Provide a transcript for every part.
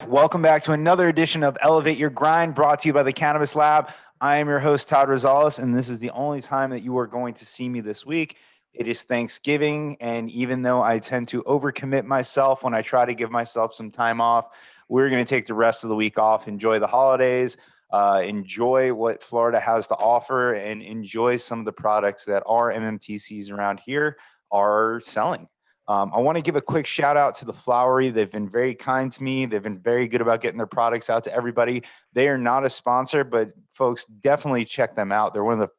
Welcome back to another edition of Elevate Your Grind, brought to you by the Cannabis Lab. I am your host, Todd Rosales, and this is the only time that you are going to see me this week. It is Thanksgiving, and even though I tend to overcommit myself when I try to give myself some time off, we're going to take the rest of the week off, enjoy the holidays, enjoy what Florida has to offer, and enjoy some of the products that our MMTCs around here are selling. I want to give a quick shout out to the Flowery. They've been very kind to me. They've been very good about getting their products out to everybody. They are not a sponsor, but folks, definitely check them out. They're one of the,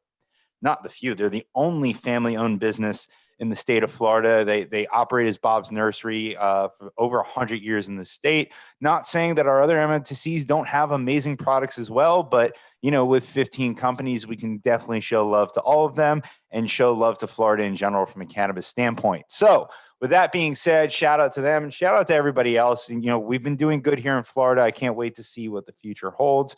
not the few, they're the only family-owned business in the state of Florida. They operate as Bob's Nursery for over 100 years in the state. Not saying that our other MMTCs don't have amazing products as well, but you know, with 15 companies, we can definitely show love to all of them and show love to Florida in general from a cannabis standpoint. So with that being said, shout out to them and shout out to everybody else. And, you know, we've been doing good here in Florida. I can't wait to see what the future holds.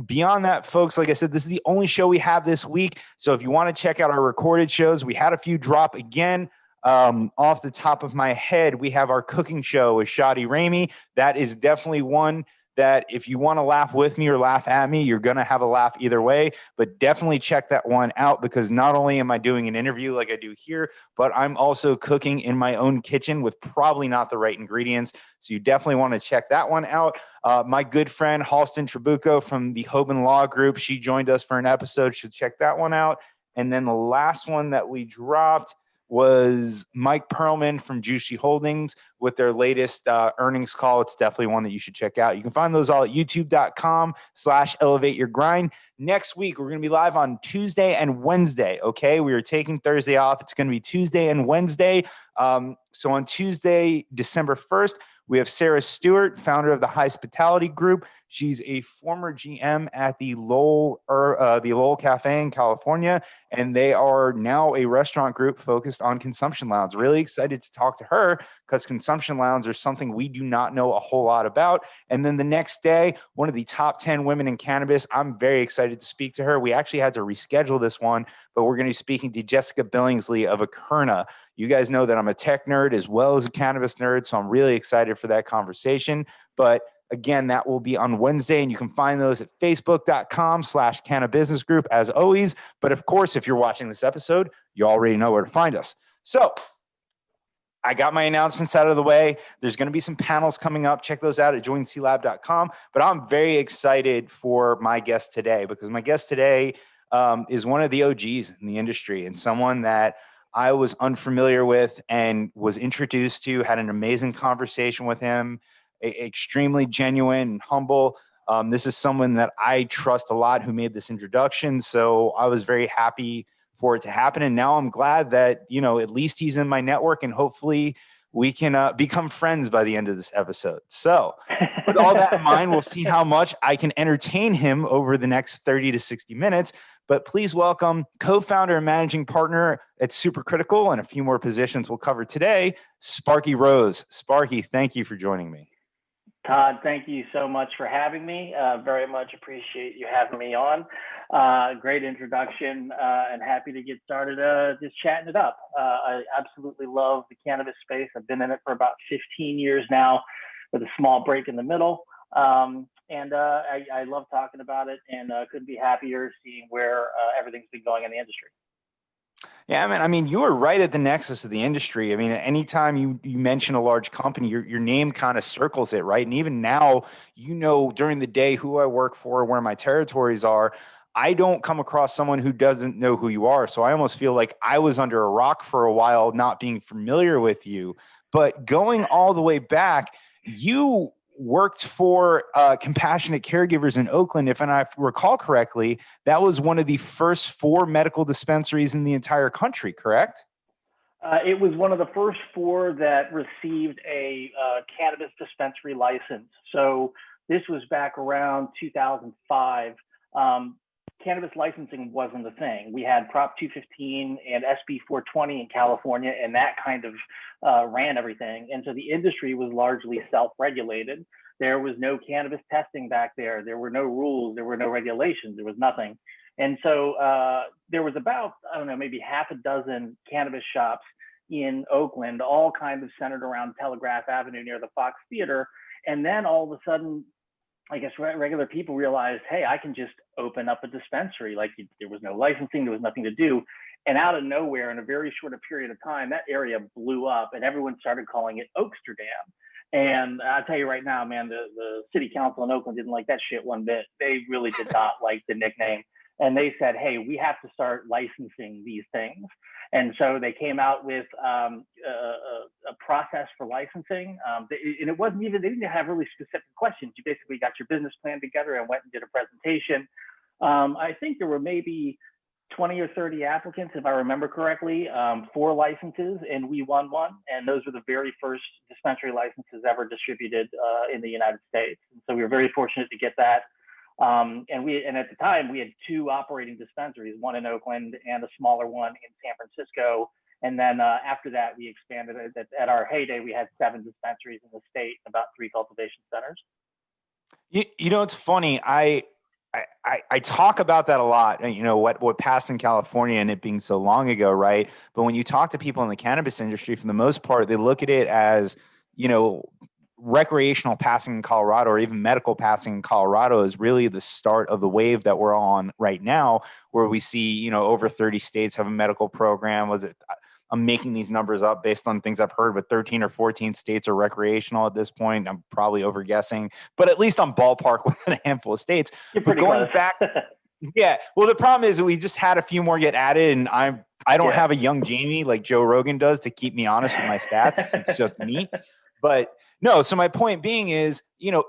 Beyond that, folks, like I said, this is the only show we have this week. So if you want to check out our recorded shows, we had a few drop again. Off the top of my head, we have our cooking show with Shadi Ramey. That is definitely one that if you want to laugh with me or laugh at me, you're going to have a laugh either way, but definitely check that one out because not only am I doing an interview like I do here, but I'm also cooking in my own kitchen with probably not the right ingredients. So you definitely want to check that one out. My good friend, Halston Trabuco from the Hoban Law Group, she joined us for an episode. Should check that one out. And then the last one that we dropped was Mike Perlman from Juicy Holdings with their latest earnings call. It's definitely one that you should check out. You can find those all at youtube.com/elevateyourgrind. Next week, we're going to be live on Tuesday and Wednesday. Okay. We are taking Thursday off. It's going to be Tuesday and Wednesday. So on Tuesday, December 1st, we have Sarah Stewart, founder of the Hospitality Group. She's a former GM at the Lowell Cafe in California, and they are now a restaurant group focused on consumption lounge. Really excited to talk to her because consumption lounge are something we do not know a whole lot about. And then the next day, one of the top 10 women in cannabis. I'm very excited to speak to her. We actually had to reschedule this one, but we're going to be speaking to Jessica Billingsley of Akerna. You guys know that I'm a tech nerd as well as a cannabis nerd, so I'm really excited for that conversation. But again, that will be on Wednesday, and you can find those at facebook.com/Canna Business Group as always. But of course, if you're watching this episode, you already know where to find us. So I got my announcements out of the way. There's going to be some panels coming up. Check those out at joinclab.com. But I'm very excited for my guest today because my guest today is one of the OGs in the industry and someone that I was unfamiliar with and was introduced to, had an amazing conversation with him, extremely genuine and humble. This is someone that I trust a lot who made this introduction. So I was very happy for it to happen. And now I'm glad that, you know, at least he's in my network and hopefully we can become friends by the end of this episode. So with all that in mind, we'll see how much I can entertain him over the next 30 to 60 minutes. But please welcome co-founder and managing partner at Supercritical and a few more positions we'll cover today, Sparky Rose. Sparky, thank you for joining me. Todd, thank you so much for having me. Very much appreciate you having me on. Great introduction and happy to get started just chatting it up. I absolutely love the cannabis space. I've been in it for about 15 years now with a small break in the middle. I love talking about it and couldn't be happier seeing where everything's been going in the industry. Yeah, man. I mean, you were right at the nexus of the industry. I mean, anytime you mention a large company, your name kind of circles it, right? And even now, you know, during the day who I work for, where my territories are. I don't come across someone who doesn't know who you are. So I almost feel like I was under a rock for a while, not being familiar with you. But going all the way back, you worked for Compassionate Caregivers in Oakland. If I recall correctly, that was one of the first 4 medical dispensaries in the entire country, correct? It was one of the first 4 that received a cannabis dispensary license. So this was back around 2005. Cannabis licensing wasn't a thing. We had Prop 215 and SB 420 in California, and that kind of ran everything. And so the industry was largely self-regulated. There was no cannabis testing back there. There were no rules. There were no regulations. There was nothing. And so there was about, I don't know, maybe half a dozen cannabis shops in Oakland, all kind of centered around Telegraph Avenue near the Fox Theater. And then all of a sudden, I guess regular people realized, hey, I can just open up a dispensary. Like there was no licensing, there was nothing to do. And out of nowhere, in a very short period of time, that area blew up and everyone started calling it Oaksterdam. And I'll tell you right now, man, the city council in Oakland didn't like that shit one bit. They really did not like the nickname. And they said, hey, we have to start licensing these things. And so they came out with a process for licensing. And it wasn't even, they didn't have really specific questions. You basically got your business plan together and went and did a presentation. I think there were maybe 20 or 30 applicants, if I remember correctly, for licenses, and we won one. And those were the very first dispensary licenses ever distributed in the United States. And so we were very fortunate to get that. And at the time we had 2 operating dispensaries, one in Oakland and a smaller one in San Francisco. And then after that, we expanded it. At our heyday, we had 7 dispensaries in the state, and about 3 cultivation centers. You know, it's funny. I talk about that a lot, you know, what passed in California and it being so long ago, right? But when you talk to people in the cannabis industry, for the most part, they look at it as, you know, recreational passing in Colorado or even medical passing in Colorado is really the start of the wave that we're on right now, where we see, you know, over 30 states have a medical program. I'm making these numbers up based on things I've heard, but 13 or 14 states are recreational at this point. I'm probably overguessing, but at least I'm ballpark within a handful of states. You're pretty going close. back, yeah. Well, the problem is that we just had a few more get added, and I don't have a young Jamie like Joe Rogan does to keep me honest with my stats. It's just me. But no, so my point being is, you know,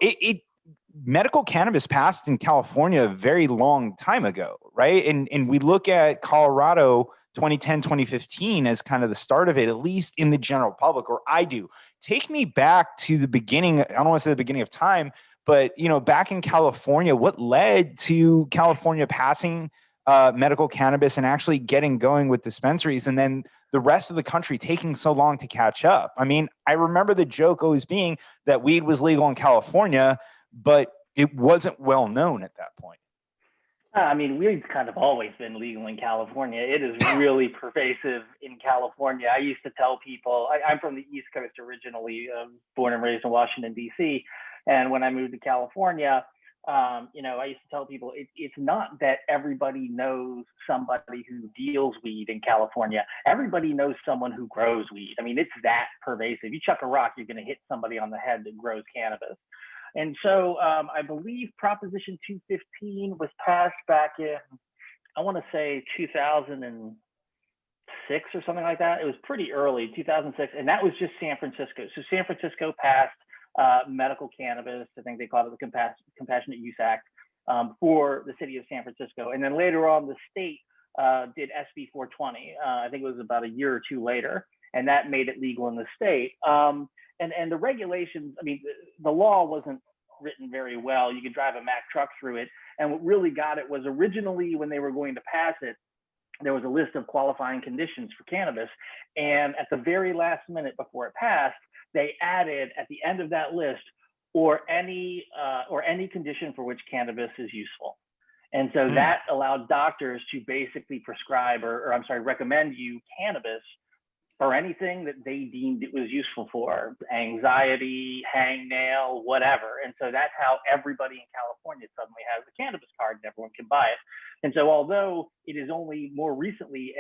medical cannabis passed in California a very long time ago, right? And we look at Colorado 2010, 2015 as kind of the start of it, at least in the general public, or I do. Take me back to the beginning. I don't want to say the beginning of time, but, you know, back in California, what led to California passing medical cannabis and actually getting going with dispensaries, and then the rest of the country taking so long to catch up? I mean, I remember the joke always being that weed was legal in California, but it wasn't well known at that point. I mean, weed's kind of always been legal in California. It is really pervasive in California. I used to tell people, I'm from the East Coast originally, born and raised in Washington, D.C. And when I moved to California, you know, I used to tell people it's not that everybody knows somebody who deals weed in California. Everybody knows someone who grows weed. I mean, it's that pervasive. You chuck a rock, you're going to hit somebody on the head that grows cannabis. And so I believe Proposition 215 was passed back in, I want to say 2006 or something like that. It was pretty early, 2006. And that was just San Francisco. So San Francisco passed medical cannabis. I think they called it the Compassionate Use Act for the city of San Francisco. And then later on, the state did SB 420. I think it was about a year or 2 later. And that made it legal in the state. And the regulations, I mean, the law wasn't written very well. You could drive a Mack truck through it. And what really got it was originally when they were going to pass it, there was a list of qualifying conditions for cannabis. And at the very last minute before it passed, they added at the end of that list, or any condition for which cannabis is useful. And so that allowed doctors to basically prescribe or recommend you cannabis for anything that they deemed it was useful for, anxiety, hangnail, whatever. And so that's how everybody in California suddenly has a cannabis card and everyone can buy it. And so although it is only more recently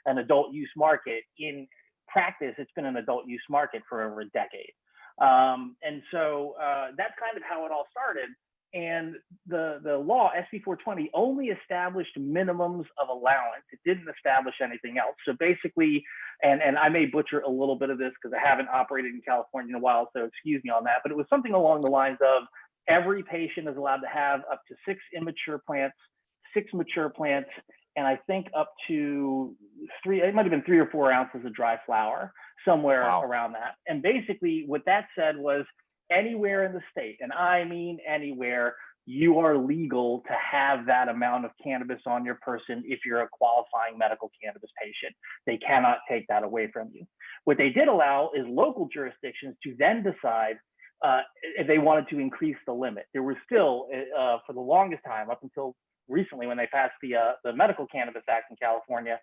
an adult use market, in practice, it's been an adult use market for over a decade. And so that's kind of how it all started. And the law, SB 420, only established minimums of allowance. It didn't establish anything else. So basically, and I may butcher a little bit of this because I haven't operated in California in a while, so excuse me on that, but it was something along the lines of every patient is allowed to have up to 6 immature plants, 6 mature plants, and I think up to 3, it might have been 3 or 4 ounces of dry flower, somewhere around that. And basically what that said was, anywhere in the state, and I mean anywhere, you are legal to have that amount of cannabis on your person if you're a qualifying medical cannabis patient. They cannot take that away from you. What they did allow is local jurisdictions to then decide if they wanted to increase the limit. There was still, for the longest time, up until recently when they passed the Medical Cannabis Act in California,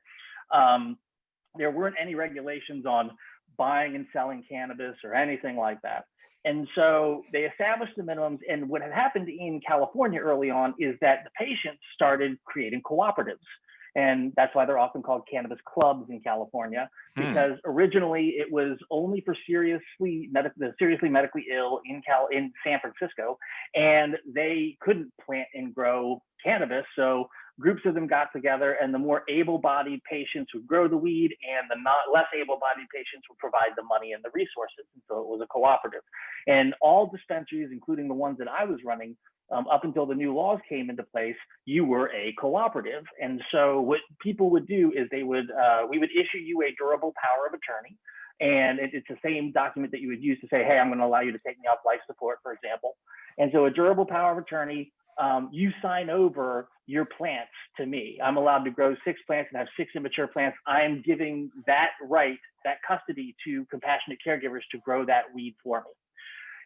there weren't any regulations on buying and selling cannabis or anything like that. And so they established the minimums. And what had happened in California early on is that the patients started creating cooperatives. And that's why they're often called cannabis clubs in California, because originally it was only for seriously medically ill in San Francisco, and they couldn't plant and grow cannabis. So groups of them got together, and the more able-bodied patients would grow the weed, and the less able-bodied patients would provide the money and the resources. And so it was a cooperative. And all dispensaries, including the ones that I was running, up until the new laws came into place, you were a cooperative. And so what people would do is we would issue you a durable power of attorney. And it's the same document that you would use to say, hey, I'm going to allow you to take me off life support, for example. And so a durable power of attorney, you sign over your plants to me. I'm allowed to grow 6 plants and have 6 immature plants. I'm giving that right, that custody to Compassionate Caregivers to grow that weed for me.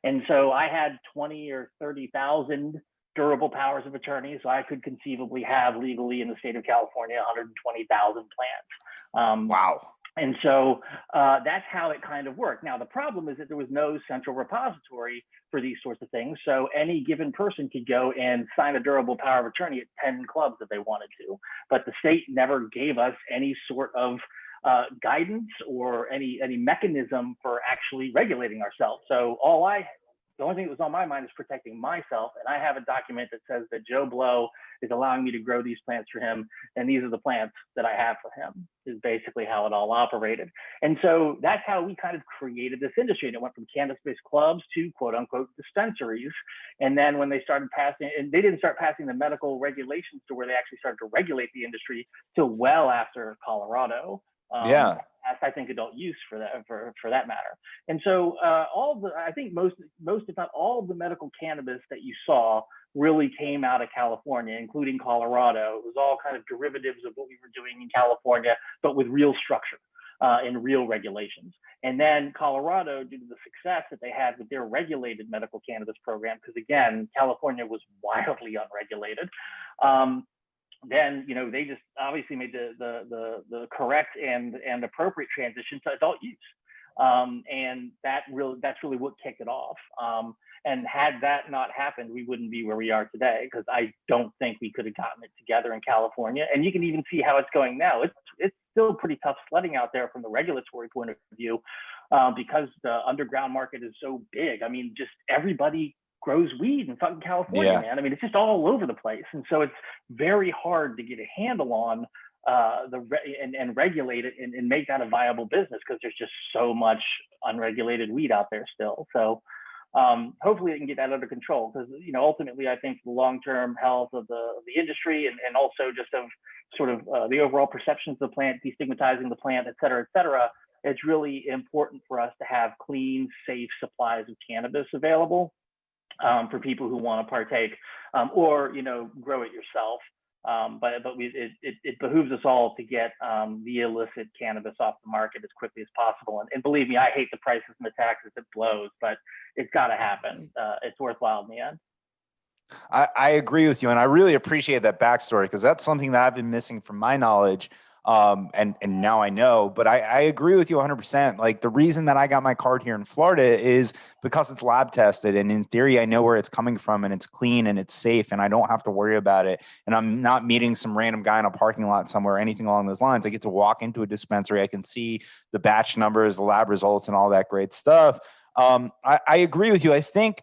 And so I had 20 or 30,000 durable powers of attorney. So I could conceivably have legally in the state of California 120,000 plants. Wow. And so that's how it kind of worked. Now, the problem is that there was no central repository for these sorts of things. So any given person could go and sign a durable power of attorney at 10 clubs if they wanted to. But the state never gave us any sort of guidance or any mechanism for actually regulating ourselves. So the only thing that was on my mind is protecting myself. And I have a document that says that Joe Blow is allowing me to grow these plants for him. And these are the plants that I have for him, is basically how it all operated. And so that's how we kind of created this industry. And it went from cannabis-based clubs to quote unquote dispensaries. And then when they started passing, and they didn't start passing the medical regulations to where they actually started to regulate the industry till well after Colorado. I think adult use for that matter. And so I think most if not all of the medical cannabis that you saw really came out of California, including Colorado. It was all kind of derivatives of what we were doing in California, but with real structure and real regulations. And then Colorado, due to the success that they had with their regulated medical cannabis program, because again, California was wildly unregulated. Then they just obviously made the correct and appropriate transition to adult use, and that's really what kicked it off. And had that not happened, we wouldn't be where we are today, because I don't think we could have gotten it together in California. And you can even see how it's going now. It's still pretty tough sledding out there from the regulatory point of view, because the underground market is so big. I mean, just everybody grows weed in fucking California, man. I mean, it's just all over the place. And so it's very hard to get a handle on and regulate it and make that a viable business, because there's just so much unregulated weed out there still. So hopefully it can get that under control, because ultimately I think the long-term health of the industry and also just of sort of the overall perceptions of the plant, destigmatizing the plant, et cetera, it's really important for us to have clean, safe supplies of cannabis available for people who want to partake or grow it yourself. But it behooves us all to get the illicit cannabis off the market as quickly as possible. And believe me, I hate the prices and the taxes. It blows, but it's got to happen. It's worthwhile in the end. I agree with you, and I really appreciate that backstory, because that's something that I've been missing from my knowledge. And now I know, but I agree with you 100%. Like, the reason that I got my card here in Florida is because it's lab tested, and in theory, I know where it's coming from, and it's clean and it's safe, and I don't have to worry about it. And I'm not meeting some random guy in a parking lot somewhere or anything along those lines. I get to walk into a dispensary. I can see the batch numbers, the lab results, and all that great stuff. I agree with you. I think,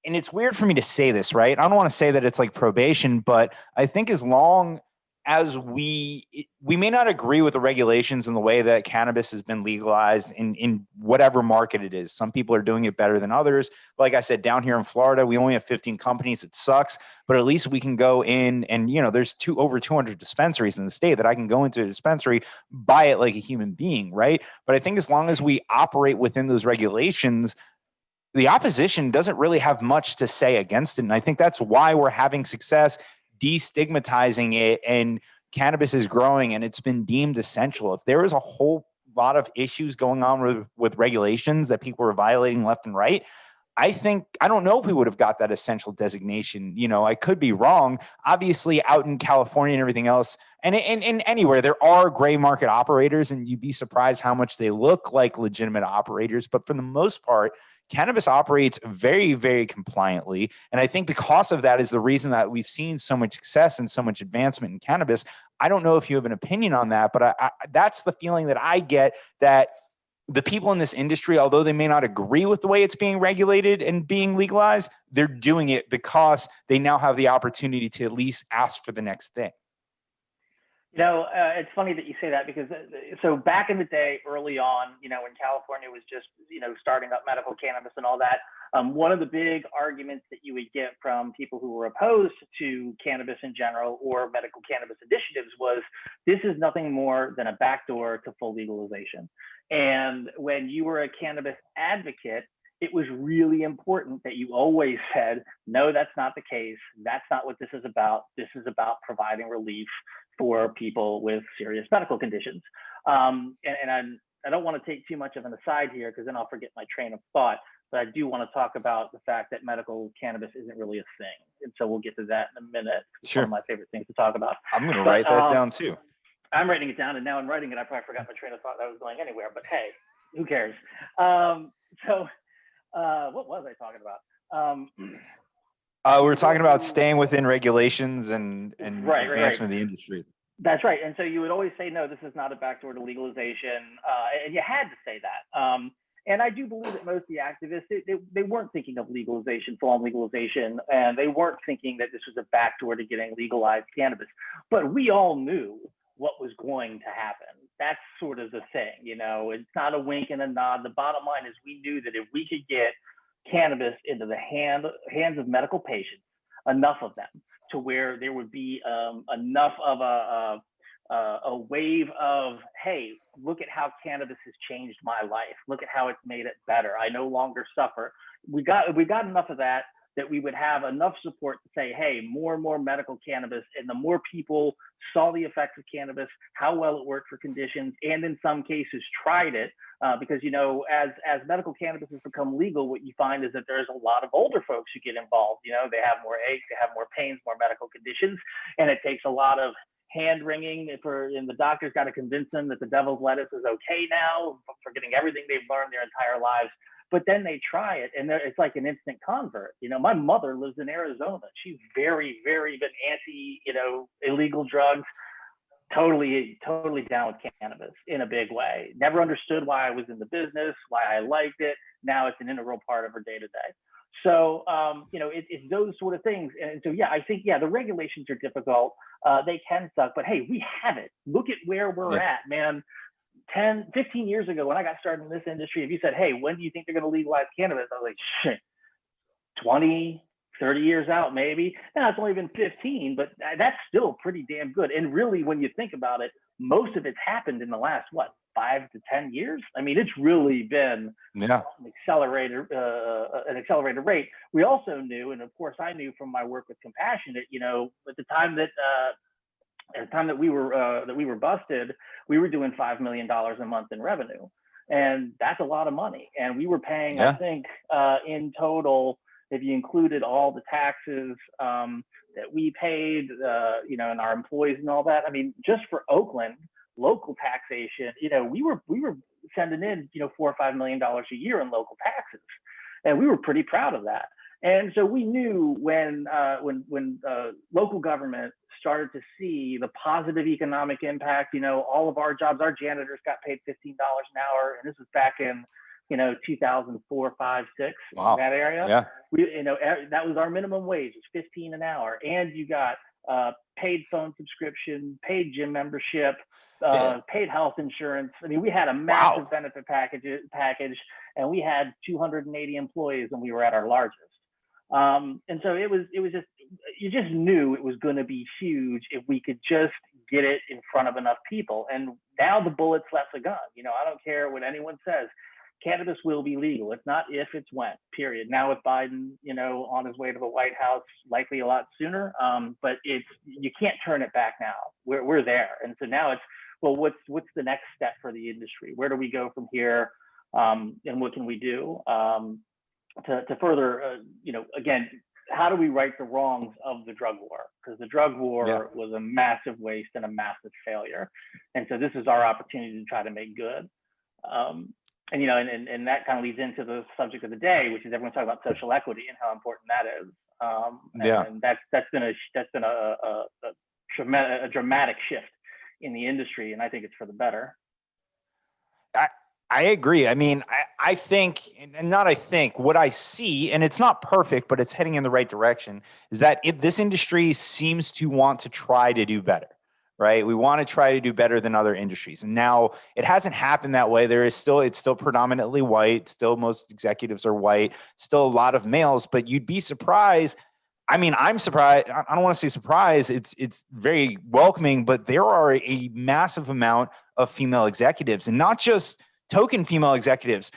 and it's weird for me to say this, right? I don't want to say that it's like probation, but I think as long as we may not agree with the regulations and the way that cannabis has been legalized in whatever market it is. Some people are doing it better than others. Like I said, down here in Florida, we only have 15 companies. It sucks, but at least we can go in and, there's over 200 dispensaries in the state that I can go into a dispensary, buy it like a human being, right? But I think as long as we operate within those regulations, the opposition doesn't really have much to say against it. And I think that's why we're having success destigmatizing it, and cannabis is growing and it's been deemed essential. If there was a whole lot of issues going on with regulations that people were violating left and right, I think, I don't know if we would have got that essential designation. I could be wrong. Obviously, out in California and everything else, and anywhere, there are gray market operators, and you'd be surprised how much they look like legitimate operators. But for the most part, cannabis operates very, very compliantly. And I think because of that is the reason that we've seen so much success and so much advancement in cannabis. I don't know if you have an opinion on that, but that's the feeling that I get, that the people in this industry, although they may not agree with the way it's being regulated and being legalized, they're doing it because they now have the opportunity to at least ask for the next thing. It's funny that you say that, because so back in the day, early on, when California was just, starting up medical cannabis and all that, one of the big arguments that you would get from people who were opposed to cannabis in general or medical cannabis initiatives was, this is nothing more than a backdoor to full legalization. And when you were a cannabis advocate, it was really important that you always said, no, that's not the case. That's not what this is about. This is about providing relief for people with serious medical conditions. I don't want to take too much of an aside here, because then I'll forget my train of thought. But I do want to talk about the fact that medical cannabis isn't really a thing. And so we'll get to that in a minute. It's Sure. one of my favorite things to talk about. I'm going to write that down too. I'm writing it down, and now I'm writing it. I probably forgot my train of thought that I was going anywhere, but hey, who cares? What was I talking about? We were talking about staying within regulations and advancement of the industry. That's right. And so you would always say, no, this is not a backdoor to legalization. And you had to say that. And I do believe that most of the activists, they weren't thinking of legalization, full-on legalization, and they weren't thinking that this was a backdoor to getting legalized cannabis. But we all knew what was going to happen. That's sort of the thing, it's not a wink and a nod. The bottom line is, we knew that if we could get cannabis into the hands of medical patients, enough of them, to where there would be enough of a wave of, hey, look at how cannabis has changed my life. Look at how it's made it better. I no longer suffer. We got enough of that we would have enough support to say, hey, more and more medical cannabis. And the more people saw the effects of cannabis, how well it worked for conditions, and in some cases tried it, because, as medical cannabis has become legal, what you find is that there's a lot of older folks who get involved. They have more aches, they have more pains, more medical conditions, and it takes a lot of hand wringing and the doctor's got to convince them that the devil's lettuce is okay now, forgetting everything they've learned their entire lives. But then they try it, and it's like an instant convert. My mother lives in Arizona. She's very, very been anti, illegal drugs. Totally down with cannabis in a big way. Never understood why I was in the business, why I liked it. Now it's an integral part of her day to day. So, it's those sort of things. And so, I think, the regulations are difficult. They can suck, but hey, we have it. Look at where we're at, man. 10, 15 years ago, when I got started in this industry, if you said, hey, when do you think they're going to legalize cannabis? I was like, shit, 20, 30 years out, maybe. Now it's only been 15, but that's still pretty damn good. And really, when you think about it, most of it's happened in the last, 5 to 10 years? I mean, it's really been an accelerated rate. We also knew, and of course I knew from my work with Compassionate, at the time that we were busted, we were doing $5 million a month in revenue, and that's a lot of money. And we were paying, I think, in total, if you included all the taxes that we paid, and our employees and all that. I mean, just for Oakland, local taxation, we were sending in, $4 or $5 million a year in local taxes, and we were pretty proud of that. And so we knew when local government started to see the positive economic impact, all of our jobs, our janitors got paid $15 an hour, and this was back in 2004, 5, 6, wow. In that area. Yeah. That was our minimum wage, was $15 an hour, and you got paid phone subscription, paid gym membership, paid health insurance. I mean, we had a massive benefit package, and we had 280 employees when we were at our largest. And so it was just, you just knew it was going to be huge if we could just get it in front of enough people. And now the bullet's left the gun. I don't care what anyone says. Cannabis will be legal. It's not if, it's when, period. Now with Biden, on his way to the White House, likely a lot sooner. But you can't turn it back now. We're there. And so now it's, well, what's the next step for the industry? Where do we go from here? And what can we do? to further, again, how do we right the wrongs of the drug war? Because the drug war was a massive waste and a massive failure. And so this is our opportunity to try to make good. And that kind of leads into the subject of the day, which is everyone's talking about social equity and how important that is. And that's been a dramatic shift in the industry, and I think it's for the better. I agree. I mean, I think, and not I think, what I see, and it's not perfect, but it's heading in the right direction, is that this industry seems to want to try to do better, right? We want to try to do better than other industries. And now it hasn't happened that way. It's still predominantly white. Still, most executives are white. Still a lot of males, but you'd be surprised. I mean, I'm surprised. I don't want to say surprised. It's very welcoming, but there are a massive amount of female executives, and not just token female executives,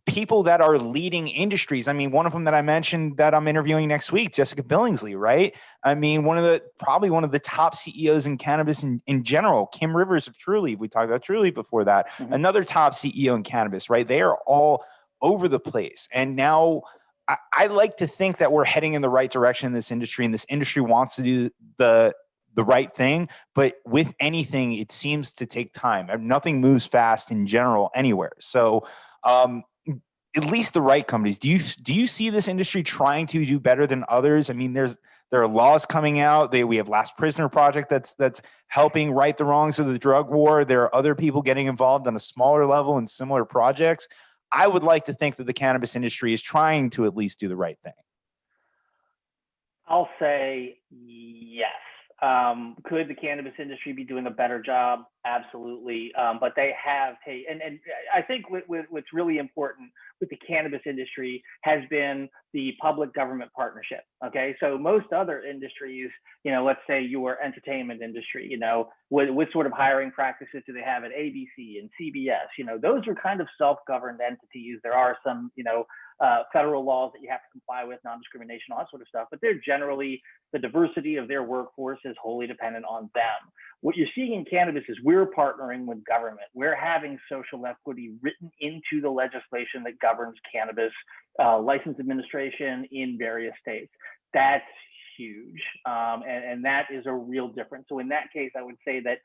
people that are leading industries. I mean, one of them that I mentioned that I'm interviewing next week, Jessica Billingsley, right? I mean, probably one of the top CEOs in cannabis in general. Kim Rivers of Trulieve. We talked about Trulieve before that. Mm-hmm. Another top CEO in cannabis, right? They are all over the place. And now I like to think that we're heading in the right direction in this industry, and this industry wants to do the right thing, but with anything, it seems to take time. Nothing moves fast in general anywhere. So at least the right companies. Do you see this industry trying to do better than others? I mean, there are laws coming out. We have Last Prisoner Project that's helping right the wrongs of the drug war. There are other people getting involved on a smaller level in similar projects. I would like to think that the cannabis industry is trying to at least do the right thing. I'll say yes. Could the cannabis industry be doing a better job? Absolutely. But they have taken, and I think what's really important with the cannabis industry has been the public government partnership. Okay. So most other industries, let's say your entertainment industry, what sort of hiring practices do they have at ABC and CBS? Those are kind of self-governed entities. There are some, federal laws that you have to comply with, non-discrimination, all that sort of stuff, but they're generally, the diversity of their workforce is wholly dependent on them. What you're seeing in cannabis is we're partnering with government. We're having social equity written into the legislation that governs cannabis license administration in various states. That's huge. And that is a real difference. So in that case, I would say that,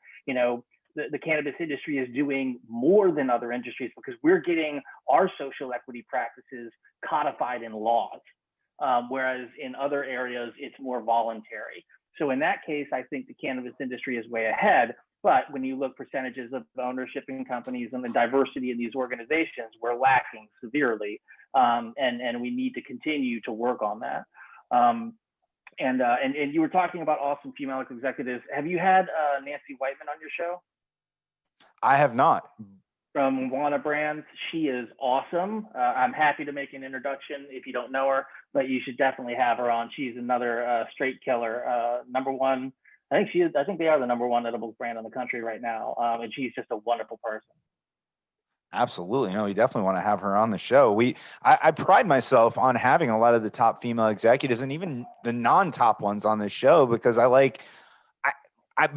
the cannabis industry is doing more than other industries because we're getting our social equity practices codified in laws, whereas in other areas, it's more voluntary. So in that case, I think the cannabis industry is way ahead. But when you look percentages of ownership in companies and the diversity in these organizations, we're lacking severely. And we need to continue to work on that. And you were talking about awesome female executives. Have you had Nancy Whiteman on your show? I have not. From Wana Brands. She is awesome. I'm happy to make an introduction if you don't know her, but you should definitely have her on. She's another straight killer. Number one, I think they are the number one edibles brand in the country right now. And she's just a wonderful person. Absolutely. No, you definitely want to have her on the show. I pride myself on having a lot of the top female executives and even the non-top ones on this show because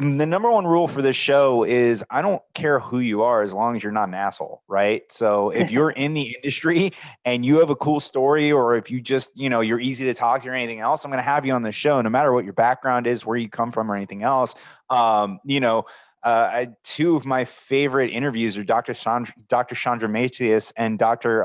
the number one rule for this show is I don't care who you are as long as you're not an asshole, right? So if you're in the industry and you have a cool2 or if you just, you're easy to talk to or anything else, I'm going to have you on the show no matter what your background is, where you come from or anything else. 2 of my favorite interviews are Dr. Chandra Macias and Dr.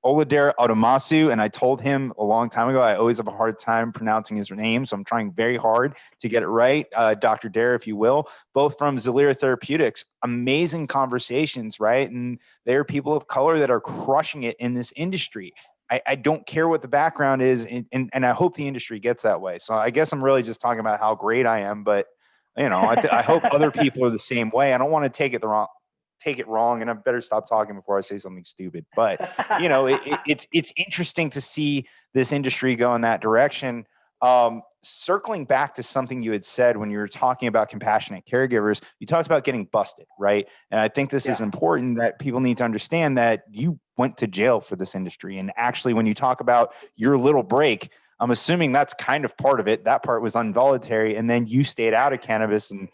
Oladair Odomasu, and I told him a long time ago, I always have a hard time pronouncing his name, so I'm trying very hard to get it right. Dr. Dare, if you will, both from Zalira Therapeutics. Amazing conversations, right? And they're people of color that are crushing it in this industry. I don't care what the background is, and I hope the industry gets that way. So I guess I'm really just talking about how great I am, but I hope other people are the same way. I don't want to take it wrong, and I better stop talking before I say something stupid. But it's interesting to see this industry go in that direction. Circling back to something you had said when you were talking about compassionate caregivers, you talked about getting busted, right? And I think this is important that people need to understand that you went to jail for this industry. And actually, when you talk about your little break, I'm assuming that's kind of part of it. That part was involuntary, and then you stayed out of cannabis and,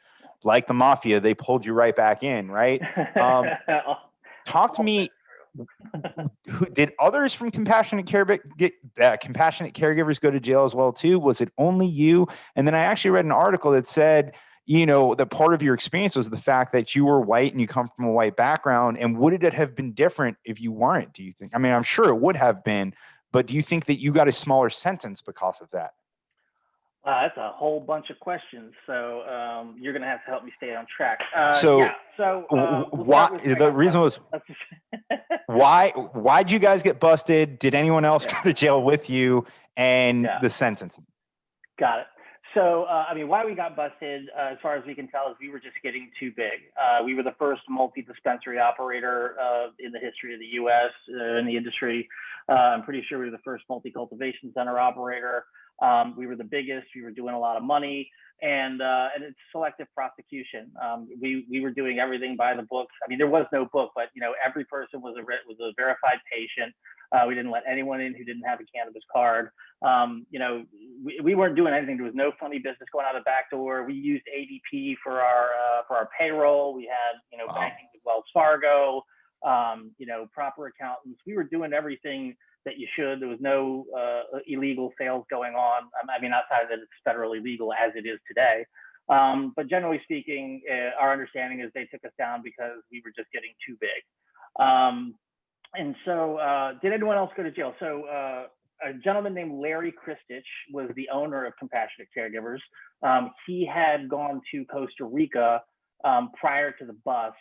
like the mafia, they pulled you right back in, right? Talk to me Did others from Compassionate Compassionate Caregivers go to jail as well too? Was it only you? And then I actually read an article that said, that part of your experience was the fact that you were white and you come from a white background. And would it have been different if you weren't, do you think? I mean, I'm sure it would have been, but do you think that you got a smaller sentence because of that? That's a whole bunch of questions. So you're going to have to help me stay on track. Why'd you guys get busted? Did anyone else go to jail with you? And the sentence? Got it. So, why we got busted, as far as we can tell, is we were just getting too big. We were the first multi-dispensary operator in the history of the U.S. In the industry. I'm pretty sure we were the first multi-cultivation center operator. We were the biggest. We were doing a lot of money, and it's selective prosecution. We were doing everything by the book. I mean, there was no book, but every person was a verified patient. We didn't let anyone in who didn't have a cannabis card. We weren't doing anything. There was no funny business going out the back door. We used ADP for our payroll. We had banking with Wells Fargo. Proper accountants. We were doing everything that you should. There was no illegal sales going on. Outside that it's federally legal as it is today. But generally speaking, our understanding is they took us down because we were just getting too big. And so did anyone else go to jail? So a gentleman named Larry Christich was the owner of Compassionate Caregivers. He had gone to Costa Rica prior to the bust.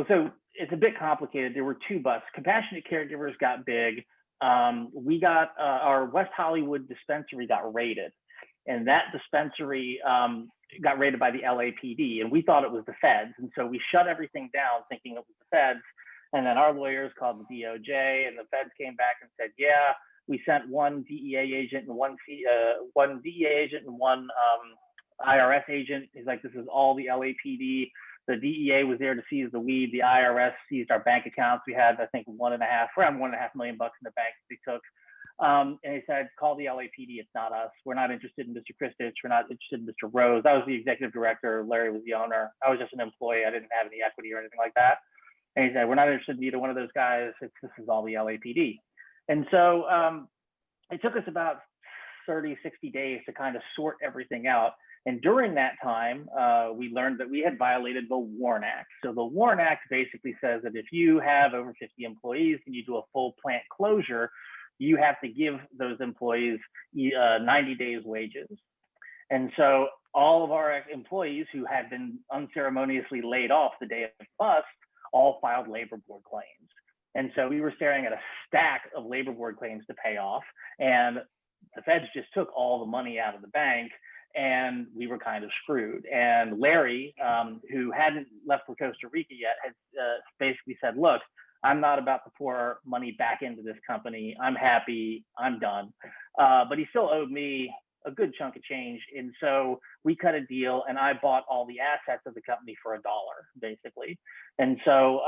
So it's a bit complicated. There were two busts. Compassionate Caregivers got big. We got our West Hollywood dispensary got raided, and that dispensary got raided by the LAPD, and we thought it was the feds. And so we shut everything down thinking it was the feds. And then our lawyers called the DOJ, and the feds came back and said, yeah, we sent one DEA agent and one DEA agent and one IRS agent. He's like, this is all the LAPD. The DEA was there to seize the weed. The IRS seized our bank accounts. We had, I think, around $1.5 million in the bank they took. And he said, call the LAPD. It's not us. We're not interested in Mr. Christich. We're not interested in Mr. Rose. I was the executive director. Larry was the owner. I was just an employee. I didn't have any equity or anything like that. And he said, we're not interested in either one of those guys. This is all the LAPD. And so it took us about 30, 60 days to kind of sort everything out. And during that time, we learned that we had violated the WARN Act. So the WARN Act basically says that if you have over 50 employees and you do a full plant closure, you have to give those employees 90 days wages. And so all of our employees who had been unceremoniously laid off the day of the bust all filed labor board claims. And so we were staring at a stack of labor board claims to pay off. And the feds just took all the money out of the bank, and we were kind of screwed. And Larry, who hadn't left for Costa Rica yet, had basically said, look, I'm not about to pour money back into this company. I'm happy, I'm done. But he still owed me a good chunk of change. And so we cut a deal, and I bought all the assets of the company for $1, basically. And so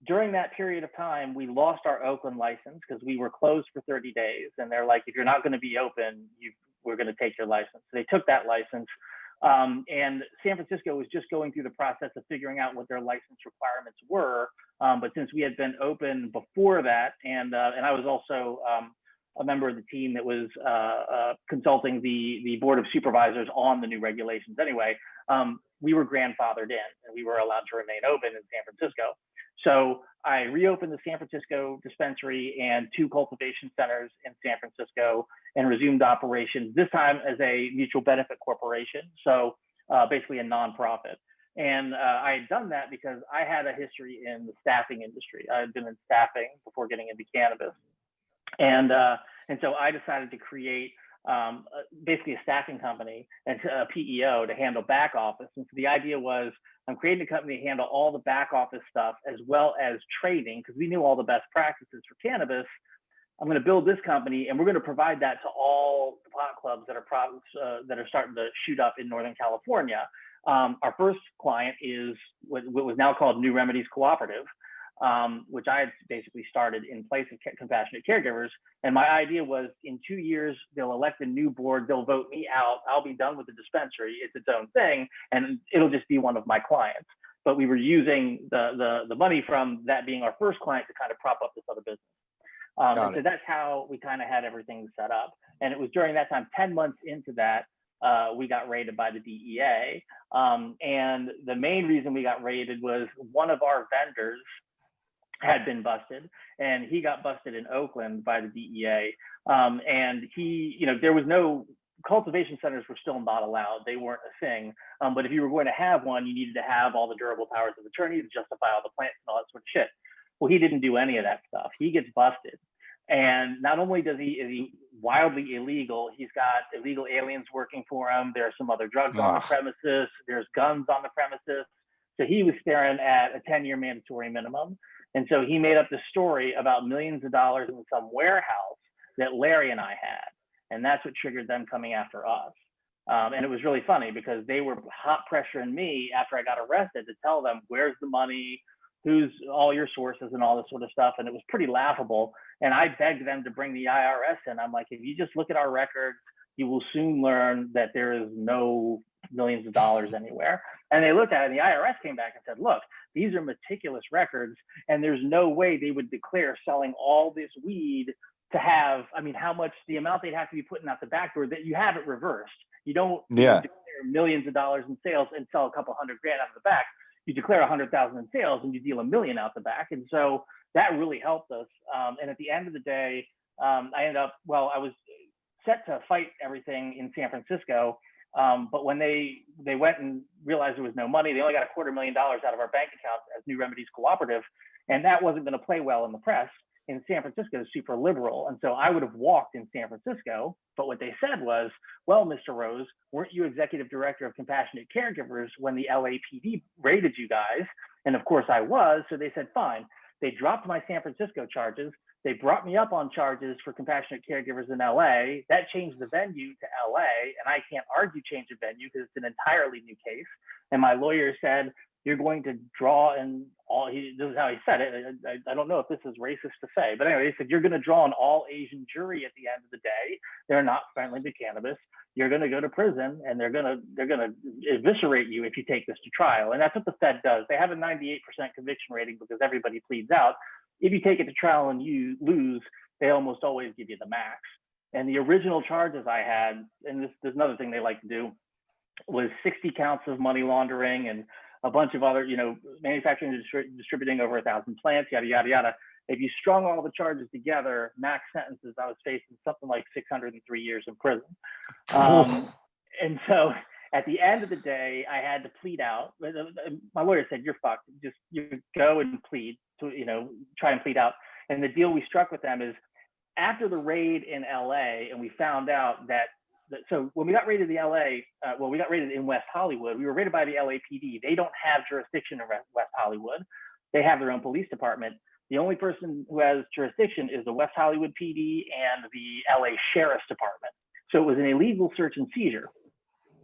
during that period of time, we lost our Oakland license because we were closed for 30 days. And they're like, if you're not going to be open, we're going to take your license. So they took that license. And San Francisco was just going through the process of figuring out what their license requirements were. But since we had been open before that, and I was also a member of the team that was consulting the board of supervisors on the new regulations anyway, we were grandfathered in, and we were allowed to remain open in San Francisco. So I reopened the San Francisco dispensary and 2 cultivation centers in San Francisco and resumed operations, this time as a mutual benefit corporation. So basically a nonprofit. And I had done that because I had a history in the staffing industry. I had been in staffing before getting into cannabis. And so I decided to create basically a staffing company and a PEO to handle back office. And so the idea was, I'm creating a company to handle all the back office stuff as well as training, because we knew all the best practices for cannabis. I'm going to build this company, and we're going to provide that to all the pot clubs that are starting to shoot up in Northern California. Our first client is what was now called New Remedies Cooperative, which I had basically started in place of Compassionate Caregivers. And my idea was, in 2 years, they'll elect a new board, they'll vote me out, I'll be done with the dispensary, it's its own thing, and it'll just be one of my clients. but we were using the money from that being our first client to kind of prop up this other business. And so that's how we kind of had everything set up. And it was during that time, 10 months into that, we got raided by the DEA. And the main reason we got raided was one of our vendors had been busted, and he got busted in Oakland by the DEA. And he, you know, there was no, cultivation centers were still not allowed. They weren't a thing. But if you were going to have one, you needed to have all the durable powers of attorney to justify all the plants and all that sort of shit. Well, he didn't do any of that stuff. He gets busted. And not only is he wildly illegal, he's got illegal aliens working for him. There are some other drugs on the premises. There's guns on the premises. So he was staring at a 10-year mandatory minimum. And so he made up the story about millions of dollars in some warehouse that Larry and I had. And that's what triggered them coming after us. And it was really funny because they were hot pressuring me after I got arrested to tell them, where's the money, who's all your sources and all this sort of stuff. And it was pretty laughable. And I begged them to bring the IRS in. I'm like, if you just look at our records, you will soon learn that there is no millions of dollars anywhere. And they looked at it, and the IRS came back and said, look, these are meticulous records, and there's no way they would declare selling all this weed to have, I mean, how much, the amount they'd have to be putting out the back door, that you have it reversed. You don't declare millions of dollars in sales and sell a couple $100,000 out of the back. You declare 100,000 in sales and you deal $1 million out the back. And so that really helped us. And at the end of the day, I ended up, well, I was set to fight everything in San Francisco. But when they went and realized there was no money, they only got $250,000 out of our bank accounts as New Remedies Cooperative. And that wasn't going to play well in the press. In San Francisco is super liberal. And so I would have walked in San Francisco, but what they said was, well, Mr. Rose, weren't you executive director of Compassionate Caregivers when the LAPD raided you guys? And of course I was. So they said, fine. They dropped my San Francisco charges. They brought me up on charges for Compassionate Caregivers in LA. That changed the venue to LA. And I can't argue change of venue because it's an entirely new case. And my lawyer said, you're going to draw in all, this is how he said it. I don't know if this is racist to say, but anyway, he said, you're going to draw an all Asian jury at the end of the day. They're not friendly to cannabis. You're going to go to prison, and they're going to eviscerate you if you take this to trial. And that's what the Fed does. They have a 98% conviction rating because everybody pleads out. If you take it to trial and you lose, they almost always give you the max. And the original charges I had, and this is another thing they like to do, was 60 counts of money laundering and a bunch of other, manufacturing and distributing over 1,000 plants, yada, yada, yada. If you strung all the charges together, max sentences, I was facing something like 603 years in prison. And so at the end of the day, I had to plead out. My lawyer said, you're fucked. Just you go and plead, to try and plead out. And the deal we struck with them is after the raid in LA, and we found out that, so when we got raided in LA, we got raided in West Hollywood. We were raided by the LAPD. They don't have jurisdiction in West Hollywood. They have their own police department. The only person who has jurisdiction is the West Hollywood PD and the LA Sheriff's Department. So it was an illegal search and seizure.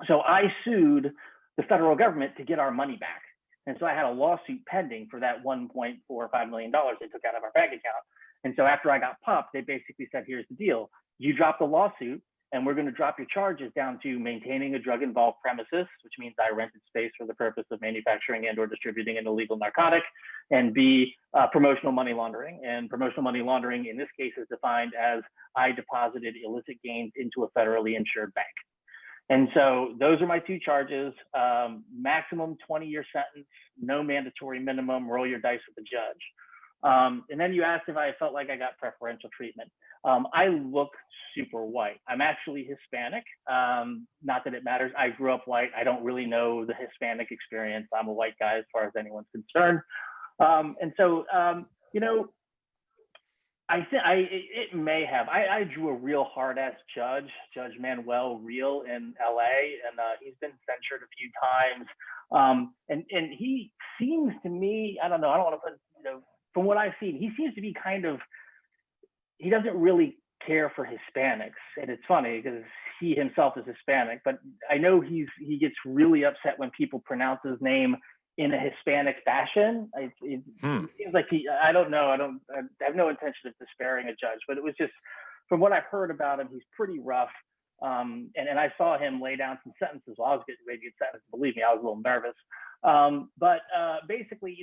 So I sued the federal government to get our money back. And so I had a lawsuit pending for that $1.45 million they took out of our bank account. And so after I got popped, they basically said, here's the deal. You drop the lawsuit, and we're going to drop your charges down to maintaining a drug-involved premises, which means I rented space for the purpose of manufacturing and or distributing an illegal narcotic, and B, promotional money laundering. And promotional money laundering in this case is defined as I deposited illicit gains into a federally insured bank. And so those are my two charges, maximum 20-year sentence, no mandatory minimum, roll your dice with the judge. And then you asked if I felt like I got preferential treatment. I look super white. I'm actually Hispanic. Not that it matters. I grew up white. I don't really know the Hispanic experience. I'm a white guy as far as anyone's concerned. And so, I think it may have. I drew a real hard-ass judge, Judge Manuel Real in LA, and he's been censured a few times. And he seems to me, I don't know, I don't want to put, from what I've seen, he seems to be he doesn't really care for Hispanics. And it's funny because he himself is Hispanic, but I know he gets really upset when people pronounce his name in a Hispanic fashion. It seems like I don't know. I have no intention of disparaging a judge, but it was just, from what I've heard about him, he's pretty rough. And I saw him lay down some sentences while I was getting ready to get sentenced. Believe me, I was a little nervous. But basically,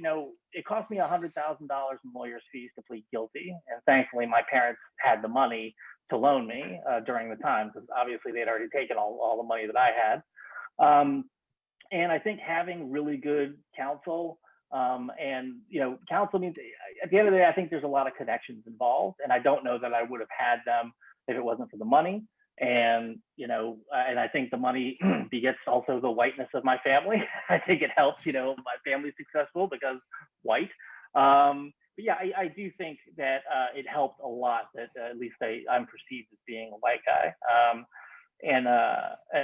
it cost me $100,000 in lawyer's fees to plead guilty. And thankfully, my parents had the money to loan me during the time, because obviously they'd already taken all the money that I had. And I think having really good counsel, counsel means, at the end of the day, I think there's a lot of connections involved, and I don't know that I would have had them if it wasn't for the money. And and I think the money begets also the whiteness of my family. I think it helps, my family's successful because white. But yeah, I do think that it helped a lot that at least I'm perceived as being a white guy.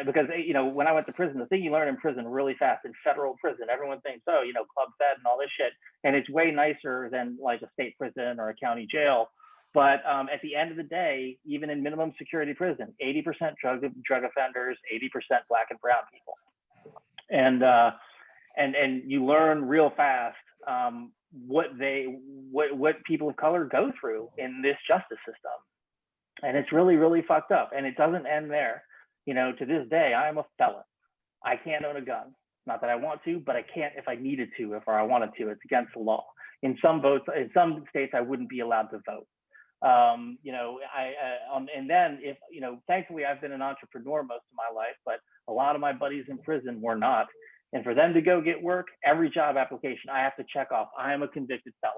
Because when I went to prison, the thing you learn in prison really fast, in federal prison, everyone thinks, Club Fed and all this shit, and it's way nicer than like a state prison or a county jail. But at the end of the day, even in minimum security prison, 80% drug offenders, 80% Black and brown people, and you learn real fast what people of color go through in this justice system, and it's really, really fucked up. And it doesn't end there. To this day, I am a felon. I can't own a gun. Not that I want to, but I can't if I needed to, if I wanted to. It's against the law. In some states, I wouldn't be allowed to vote. And then if, thankfully I've been an entrepreneur most of my life, but a lot of my buddies in prison were not. And for them to go get work, every job application, I have to check off, I am a convicted felon.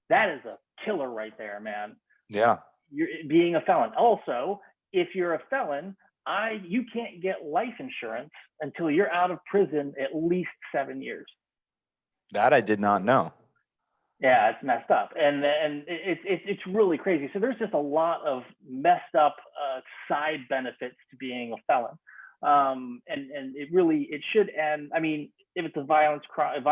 That is a killer right there, man. Yeah. You're being a felon. Also, if you're a felon, you can't get life insurance until you're out of prison at least 7 years. That I did not know. Yeah, it's messed up, and it's really crazy. So there's just a lot of messed up side benefits to being a felon, and it should end. I mean, if it's a violent crime,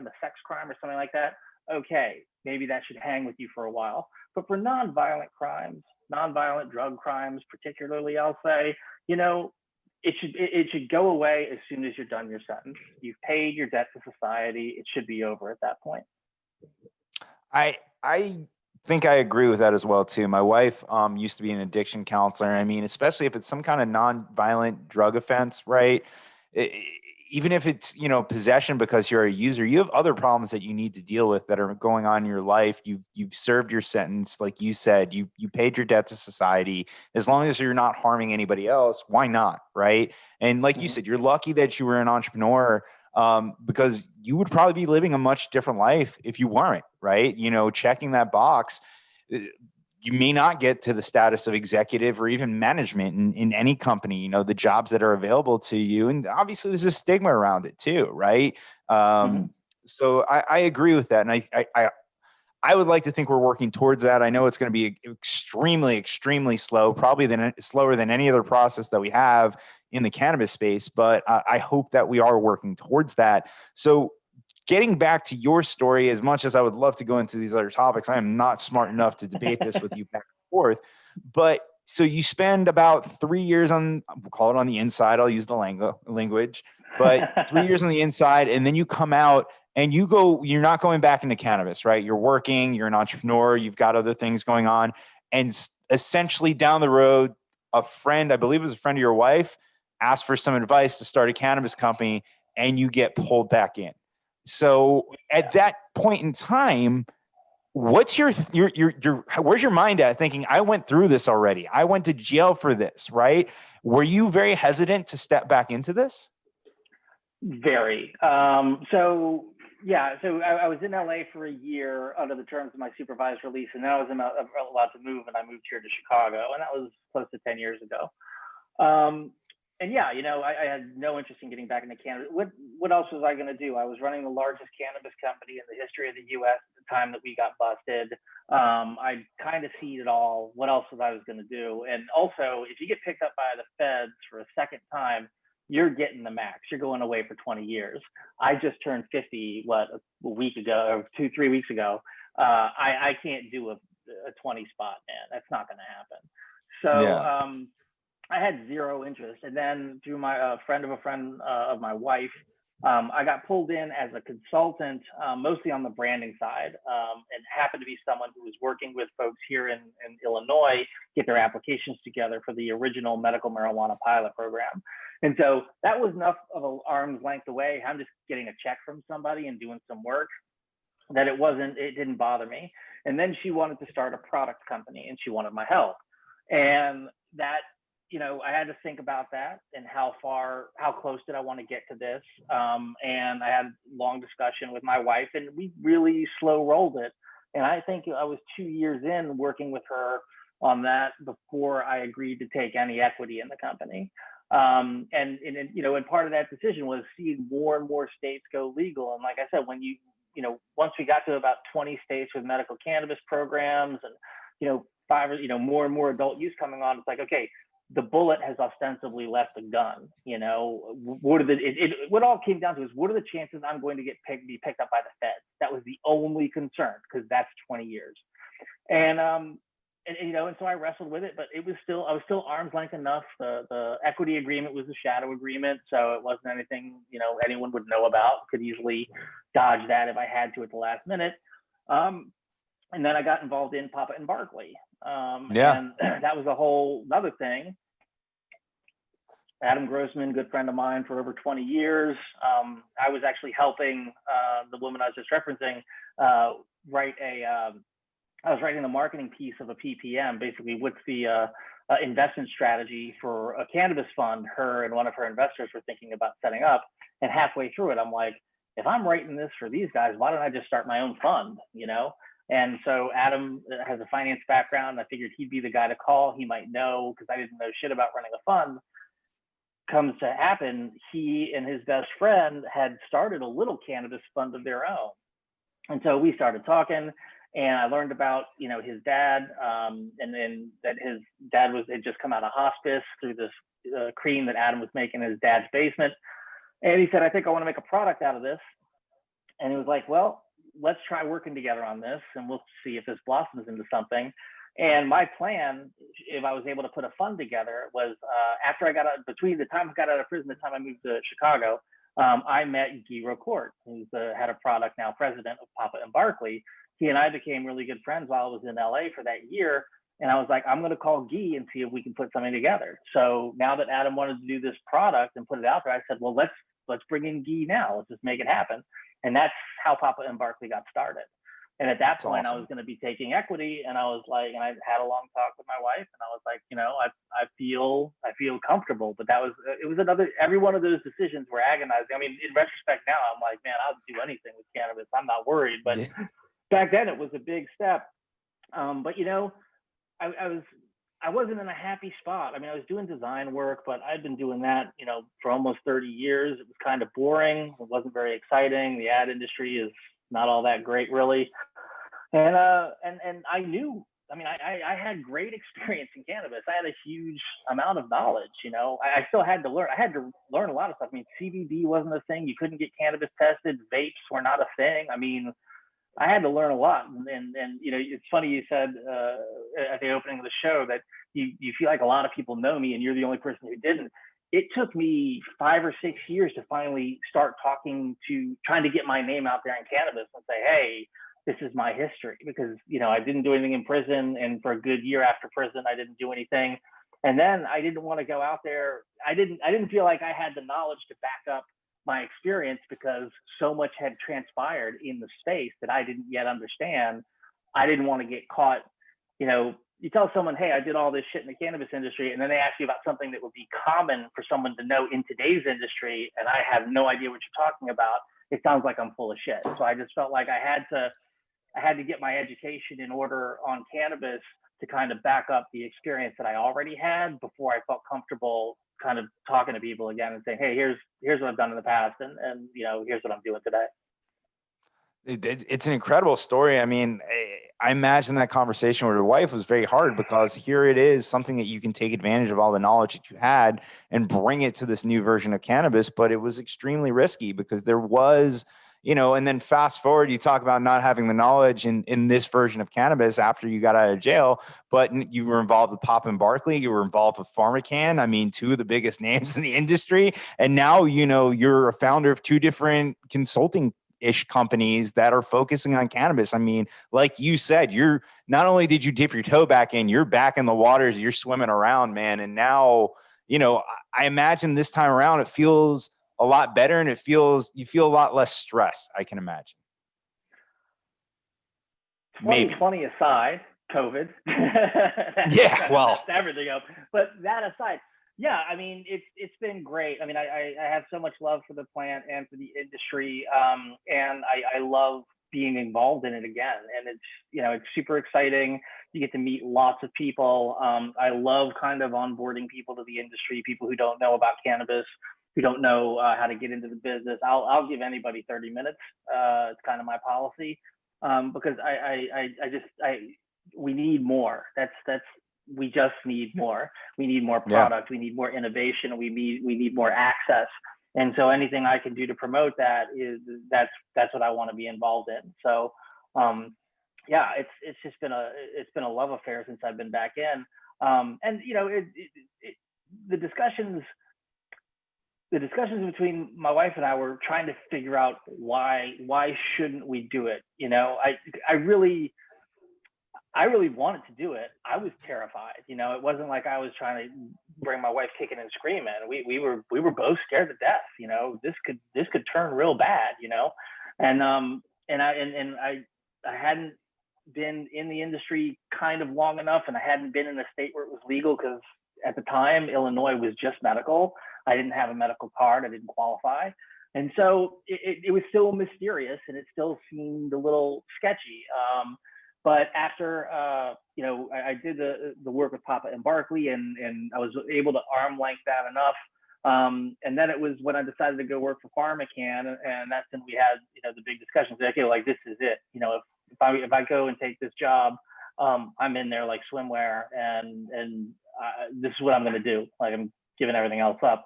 a sex crime, or something like that, okay, maybe that should hang with you for a while. But for non-violent crimes, non-violent drug crimes, particularly, I'll say, it should go away as soon as you're done your sentence. You've paid your debt to society. It should be over at that point. I think I agree with that as well too. My wife used to be an addiction counselor. I mean, especially if it's some kind of non-violent drug offense, right? Even if it's, possession because you're a user, you have other problems that you need to deal with that are going on in your life. You've served your sentence, like you said, you paid your debt to society. As long as you're not harming anybody else, why not, right? And like you said, you're lucky that you were an entrepreneur. Because you would probably be living a much different life if you weren't, right? Checking that box, you may not get to the status of executive or even management in any company, the jobs that are available to you. And obviously there's a stigma around it too, right? So I agree with that. And I would like to think we're working towards that. I know it's going to be extremely, extremely slow, probably slower than any other process that we have in the cannabis space, but I hope that we are working towards that. So getting back to your story, as much as I would love to go into these other topics, I am not smart enough to debate this with you back and forth. But so you spend about 3 years we'll call it on the inside. I'll use the language, but 3 years on the inside, and then you come out and you're not going back into cannabis, right? You're working, you're an entrepreneur, you've got other things going on. And essentially down the road, a friend, I believe it was a friend of your wife, asked for some advice to start a cannabis company, and you get pulled back in. So at that point in time, what's where's your mind at thinking, I went through this already. I went to jail for this, right? Were you very hesitant to step back into this? Very. So I was in LA for a year under the terms of my supervised release, and then I was allowed to move, and I moved here to Chicago, and that was close to 10 years ago. And yeah, I had no interest in getting back into cannabis. What else was I going to do? I was running the largest cannabis company in the history of the U.S. at the time that we got busted. I kind of seen it all. What else was I going to do? And also, if you get picked up by the feds for a second time, you're getting the max. You're going away for 20 years. I just turned 50, a week ago, or 3 weeks ago. I can't do a 20 spot, man. That's not going to happen. So yeah. I had zero interest. And then through my friend of a friend of my wife, I got pulled in as a consultant, mostly on the branding side, and happened to be someone who was working with folks here in Illinois, get their applications together for the original medical marijuana pilot program. And so that was enough of an arm's length away. I'm just getting a check from somebody and doing some work, that it didn't bother me. And then she wanted to start a product company and she wanted my help. And that, I had to think about that and how close did I want to get to this? And I had a long discussion with my wife and we really slow rolled it. And I think I was 2 years in working with her on that before I agreed to take any equity in the company. And part of that decision was seeing more and more states go legal. And like I said, when once we got to about 20 states with medical cannabis programs and, more and more adult use coming on, it's like, okay, the bullet has ostensibly left the gun. What all came down to is, what are the chances I'm going to be picked up by the feds? That was the only concern, because that's 20 years. And so I wrestled with it, but I was still arm's length enough. The equity agreement was a shadow agreement, so it wasn't anything, anyone would know about. Could easily dodge that if I had to at the last minute. And then I got involved in Papa and Barkley. And that was a whole other thing. Adam Grossman, good friend of mine for over 20 years. I was actually helping the woman I was just referencing I was writing the marketing piece of a PPM, basically what's the investment strategy for a cannabis fund her and one of her investors were thinking about setting up. And halfway through it, I'm like, if I'm writing this for these guys, why don't I just start my own fund, And so Adam has a finance background. I figured he'd be the guy to call. He might know, because I didn't know shit about running a fund. Comes to happen, he and his best friend had started a little cannabis fund of their own. And so we started talking, and I learned about, his dad, and then that his dad had just come out of hospice through this cream that Adam was making in his dad's basement. And he said, I think I want to make a product out of this. And he was like, well, let's try working together on this and we'll see if this blossoms into something. And my plan, if I was able to put a fund together, was after I got out, between the time I got out of prison, the time I moved to Chicago, I met Guy Rocourt, who's the head of product, now president of Papa and Barkley. He and I became really good friends while I was in LA for that year. And I was like, I'm going to call Guy and see if we can put something together. So now that Adam wanted to do this product and put it out there, I said, well, let's bring in Guy now. Let's just make it happen. And that's how Papa and Barkley got started. And at that point, awesome. I was going to be taking equity, and I was like, and I had a long talk with my wife, and I was like, I feel comfortable. But it was every one of those decisions were agonizing. I mean, in retrospect now, I'm like, man, I'll do anything with cannabis. I'm not worried. But back then, it was a big step. But I wasn't in a happy spot. I mean, I was doing design work, but I'd been doing that, for almost 30 years. It was kind of boring. It wasn't very exciting. The ad industry is not all that great, really. And I knew, I had great experience in cannabis. I had a huge amount of knowledge, I still had to learn. I had to learn a lot of stuff. I mean, CBD wasn't a thing. You couldn't get cannabis tested. Vapes were not a thing. I mean, I had to learn a lot. And it's funny you said at the opening of the show that you feel like a lot of people know me and you're the only person who didn't. It took me 5 or 6 years to finally start trying to get my name out there in cannabis and say, hey, this is my history, because, I didn't do anything in prison. And for a good year after prison, I didn't do anything. And then I didn't want to go out there. I didn't feel like I had the knowledge to back up my experience, because so much had transpired in the space that I didn't yet understand. I didn't want to get caught. You tell someone, hey, I did all this shit in the cannabis industry, and then they ask you about something that would be common for someone to know in today's industry, and I have no idea what you're talking about. It sounds like I'm full of shit. So I just felt like I had to get my education in order on cannabis to kind of back up the experience that I already had before I felt comfortable kind of talking to people again and saying, hey, here's what I've done in the past, and here's what I'm doing today. It's an incredible story. I mean, I imagine that conversation with your wife was very hard, because here it is, something that you can take advantage of all the knowledge that you had and bring it to this new version of cannabis. But it was extremely risky, because there was, and then fast forward, you talk about not having the knowledge in this version of cannabis after you got out of jail, but you were involved with Papa Barkley, you were involved with PharmaCann. I mean, two of the biggest names in the industry. And now, you're a founder of two different consulting-ish companies that are focusing on cannabis. I mean, like you said, you're not only did you dip your toe back in, you're back in the waters, you're swimming around, man. And now, I imagine this time around, it feels a lot better, and you feel a lot less stressed, I can imagine. 2020 aside, COVID. Yeah, well, that's everything up. But that aside, yeah, I mean, it's been great. I mean, I have so much love for the plant and for the industry, and I love being involved in it again. And it's super exciting. You get to meet lots of people. I love kind of onboarding people to the industry, people who don't know about cannabis, who don't know how to get into the business. I'll give anybody 30 minutes. It's kind of my policy, because we need more. We just need more. We need more product. Yeah. We need more innovation. We need more access. And so anything I can do to promote that's what I want to be involved in. So, yeah, it's just been a love affair since I've been back in. And the discussions between my wife and I were trying to figure out why shouldn't we do it? I really wanted to do it. I was terrified. It wasn't like I was trying to bring my wife kicking and screaming. We were both scared to death. This could turn real bad. And I hadn't been in the industry kind of long enough, and I hadn't been in a state where it was legal, because at the time Illinois was just medical. I didn't have a medical card. I didn't qualify. And so it was still mysterious, and it still seemed a little sketchy. But after, I did the work with Papa and Barkley, and I was able to arm length that enough. And then it was when I decided to go work for PharmaCann, and that's when we had, the big discussions. Okay, like, this is it. If I go and take this job, I'm in there like swimwear, and this is what I'm going to do. Like, I'm giving everything else up.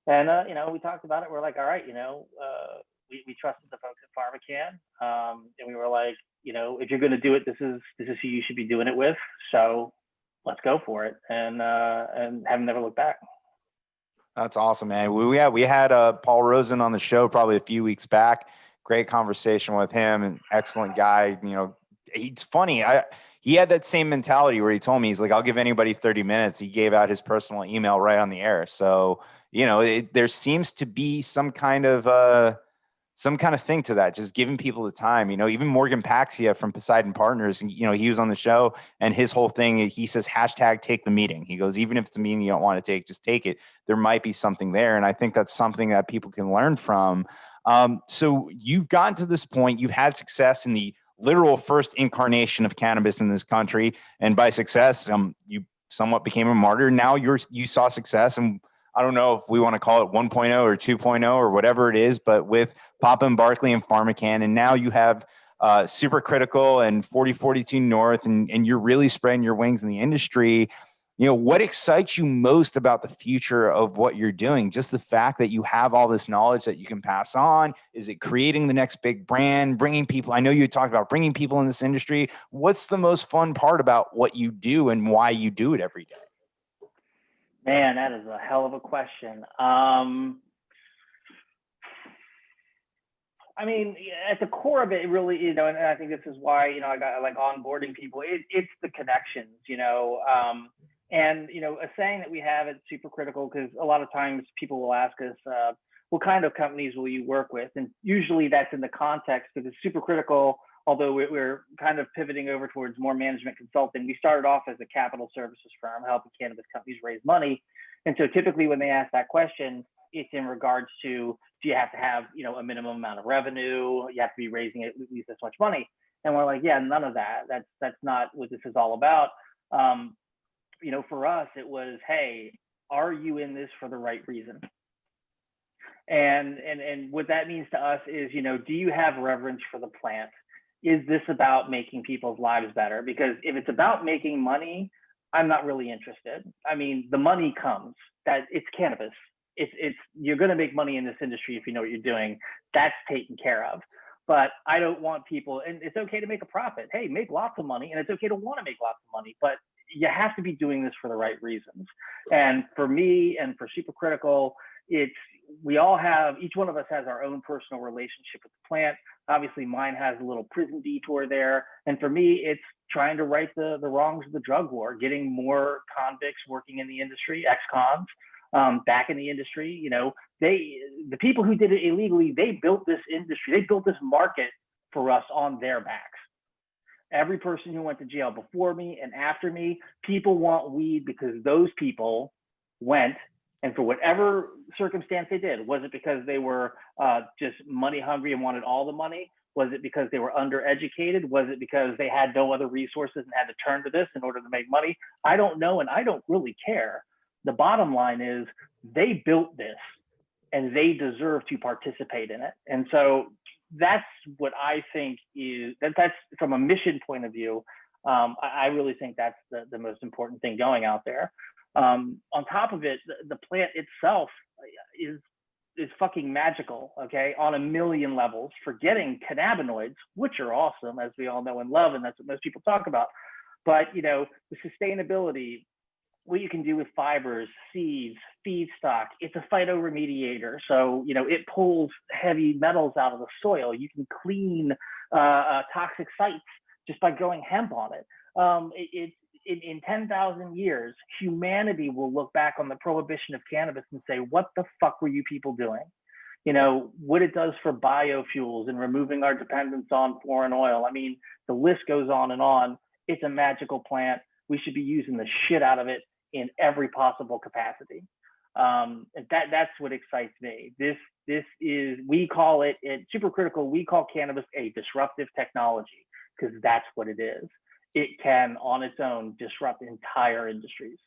And, we talked about it. We're like, all right, we trusted the folks at PharmaCann. And we were like, if you're going to do it, this is who you should be doing it with. So let's go for it. And have never looked back. That's awesome, man. We had Paul Rosen on the show probably a few weeks back. Great conversation with him, an excellent guy. He's funny. He had that same mentality where he told me, he's like, I'll give anybody 30 minutes. He gave out his personal email right on the air. So, there seems to be some kind of thing to that, just giving people the time. Even Morgan Paxia from Poseidon Partners, he was on the show, and his whole thing, he says, #take the meeting. He goes, even if it's a meeting you don't want to take, just take it. There might be something there. And I think that's something that people can learn from. So you've gotten to this point, you've had success in the literal first incarnation of cannabis in this country. And by success, you somewhat became a martyr. Now you saw success, and I don't know if we want to call it 1.0 or 2.0 or whatever it is, but with Papa and Barkley and PharmaCann, and now you have Supercritical and 4042 North, and you're really spreading your wings in the industry. What excites you most about the future of what you're doing? Just the fact that you have all this knowledge that you can pass on? Is it creating the next big brand, bringing people? I know you talked about bringing people in this industry. What's the most fun part about what you do and why you do it every day? Man, that is a hell of a question. I mean, at the core of it, really, and I think this is why, I like onboarding people. It's the connections, and, a saying that we have at Supercritical, because a lot of times people will ask us, what kind of companies will you work with? And usually that's in the context, because Supercritical, although we're kind of pivoting over towards more management consulting, we started off as a capital services firm helping cannabis companies raise money. And so typically when they ask that question, it's in regards to, do you have to have, a minimum amount of revenue? You have to be raising at least this much money. And we're like, yeah, none of that. That's not what this is all about. For us, it was, hey, are you in this for the right reason? And what that means to us is, do you have reverence for the plant? Is this about making people's lives better? Because if it's about making money, I'm not really interested. I mean, the money comes, that it's cannabis. you're going to make money in this industry if you know what you're doing. That's taken care of. But I don't want people, and it's okay to make a profit. Hey, make lots of money, and it's okay to want to make lots of money, but you have to be doing this for the right reasons. And for me and for Supercritical, each one of us has our own personal relationship with the plant. Obviously, mine has a little prison detour there. And for me, it's trying to right the wrongs of the drug war, getting more convicts working in the industry, ex-cons, back in the industry. You know, the people who did it illegally, they built this industry, they built this market for us on their backs. Every person who went to jail before me and after me, people want weed because those people went, and for whatever circumstance they did, was it because they were just money hungry and wanted all the money? Was it because they were undereducated? Was it because they had no other resources and had to turn to this in order to make money? I don't know, and I don't really care. The bottom line is they built this and they deserve to participate in it. And so that's what I think that's from a mission point of view. I really think that's the most important thing going out there. On top of it, the plant itself is fucking magical, okay, on a million levels. Forgetting cannabinoids, which are awesome, as we all know and love, and that's what most people talk about. But, you know, the sustainability, what you can do with fibers, seeds, feedstock, it's a phytoremediator. So, you know, it pulls heavy metals out of the soil. You can clean toxic sites just by growing hemp on it. In 10,000 years, humanity will look back on the prohibition of cannabis and say, what the fuck were you people doing? You know, what it does for biofuels and removing our dependence on foreign oil. I mean, the list goes on and on. It's a magical plant. We should be using the shit out of it in every possible capacity. And that's what excites me. This is, we call it, at Supercritical, we call cannabis a disruptive technology, because that's what it is. It can, on its own, disrupt entire industries.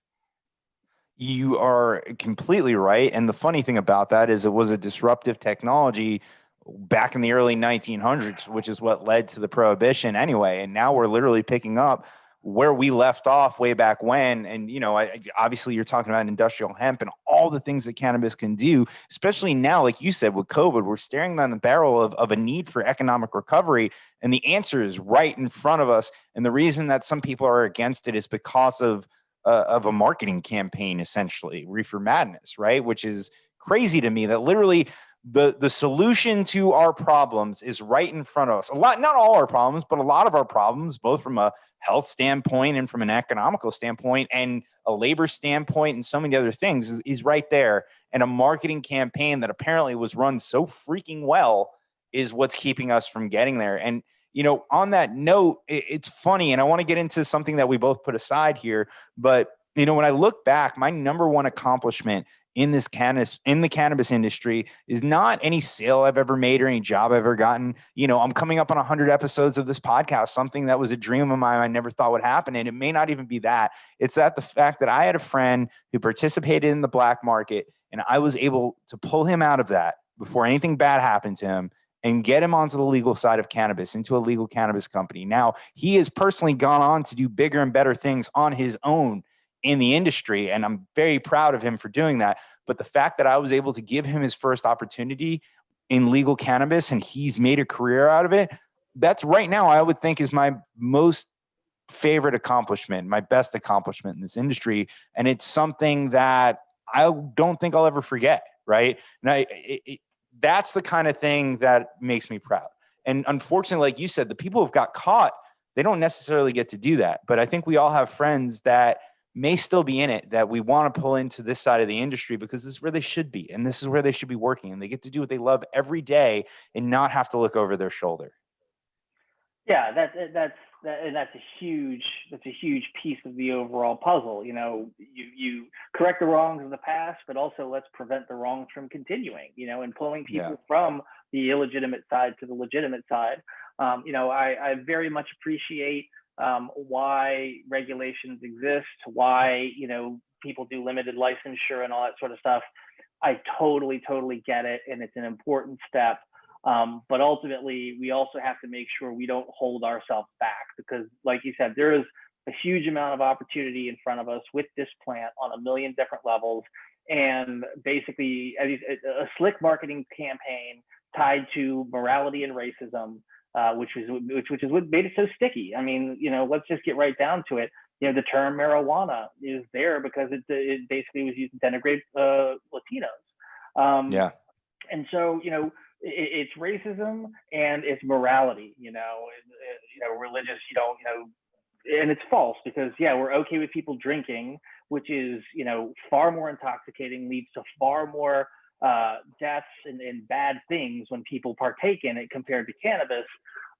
You are completely right. And the funny thing about that is it was a disruptive technology back in the early 1900s, which is what led to the prohibition anyway. And now we're literally picking up where we left off way back when. And, you know, obviously you're talking about industrial hemp and all the things that cannabis can do, especially now, like you said, with COVID, we're staring down the barrel of a need for economic recovery. And the answer is right in front of us. And the reason that some people are against it is because of a marketing campaign, essentially, Reefer Madness, right? Which is crazy to me that literally the solution to our problems is right in front of us. Not all our problems, but a lot of our problems, both from a health standpoint and from an economical standpoint and a labor standpoint and so many other things is right there. And a marketing campaign that apparently was run so freaking well is what's keeping us from getting there. And, you know, on that note, it's funny, and I want to get into something that we both put aside here, but, you know, when I look back, my number one accomplishment in the cannabis industry is not any sale I've ever made or any job I've ever gotten. You know, I'm coming up on 100 episodes of this podcast, something that was a dream of mine I never thought would happen. And it may not even be that. It's that the fact that I had a friend who participated in the black market, and I was able to pull him out of that before anything bad happened to him and get him onto the legal side of cannabis, into a legal cannabis company. Now, he has personally gone on to do bigger and better things on his own in the industry, and I'm very proud of him for doing that. But the fact that I was able to give him his first opportunity in legal cannabis and he's made a career out of it, that's right now I would think is my most favorite accomplishment, my best accomplishment in this industry. And it's something that I don't think I'll ever forget, right? And that's the kind of thing that makes me proud. And unfortunately, like you said, the people who've got caught, they don't necessarily get to do that. But I think we all have friends that may still be in it that we want to pull into this side of the industry because this is where they should be. And this is where they should be working. And they get to do what they love every day and not have to look over their shoulder. Yeah, that's a huge piece of the overall puzzle. You know, you correct the wrongs of the past, but also let's prevent the wrongs from continuing, you know, and pulling people from the illegitimate side to the legitimate side. You know, I very much appreciate why regulations exist, why, you know, people do limited licensure and all that sort of stuff. I totally get it. And it's an important step. But ultimately, we also have to make sure we don't hold ourselves back because, like you said, there is a huge amount of opportunity in front of us with this plant on a million different levels. and basically a slick marketing campaign tied to morality and racism, which is what made it so sticky. I mean, let's just get right down to it. The term marijuana is there because it basically was used to denigrate Latinos. Yeah. And so, it's racism and it's morality, religious, and it's false because we're okay with people drinking, which is, far more intoxicating, leads to far more deaths and bad things when people partake in it compared to cannabis.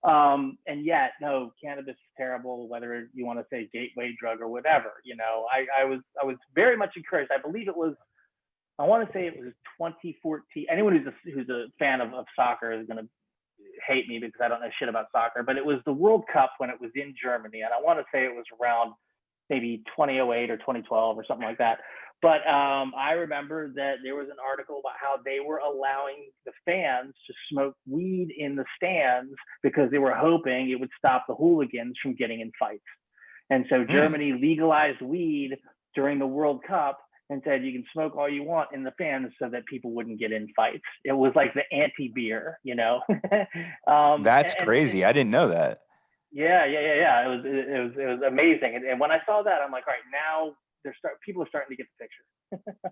And yet, no, cannabis is terrible, whether you want to say gateway drug or whatever. I was very much encouraged. I want to say it was 2014. Anyone who's a fan of soccer is going to hate me because I don't know shit about soccer, but it was the World Cup when it was in Germany. And I want to say it was around maybe 2008 or 2012 or something like that. But I remember that there was an article about how they were allowing the fans to smoke weed in the stands because they were hoping it would stop the hooligans from getting in fights. And so Germany legalized weed during the World Cup and said you can smoke all you want in the fans so that people wouldn't get in fights. It was like the anti-beer, That's crazy. I didn't know that. Yeah. It was amazing. And when I saw that, I'm like, all right, now people are starting to get the picture.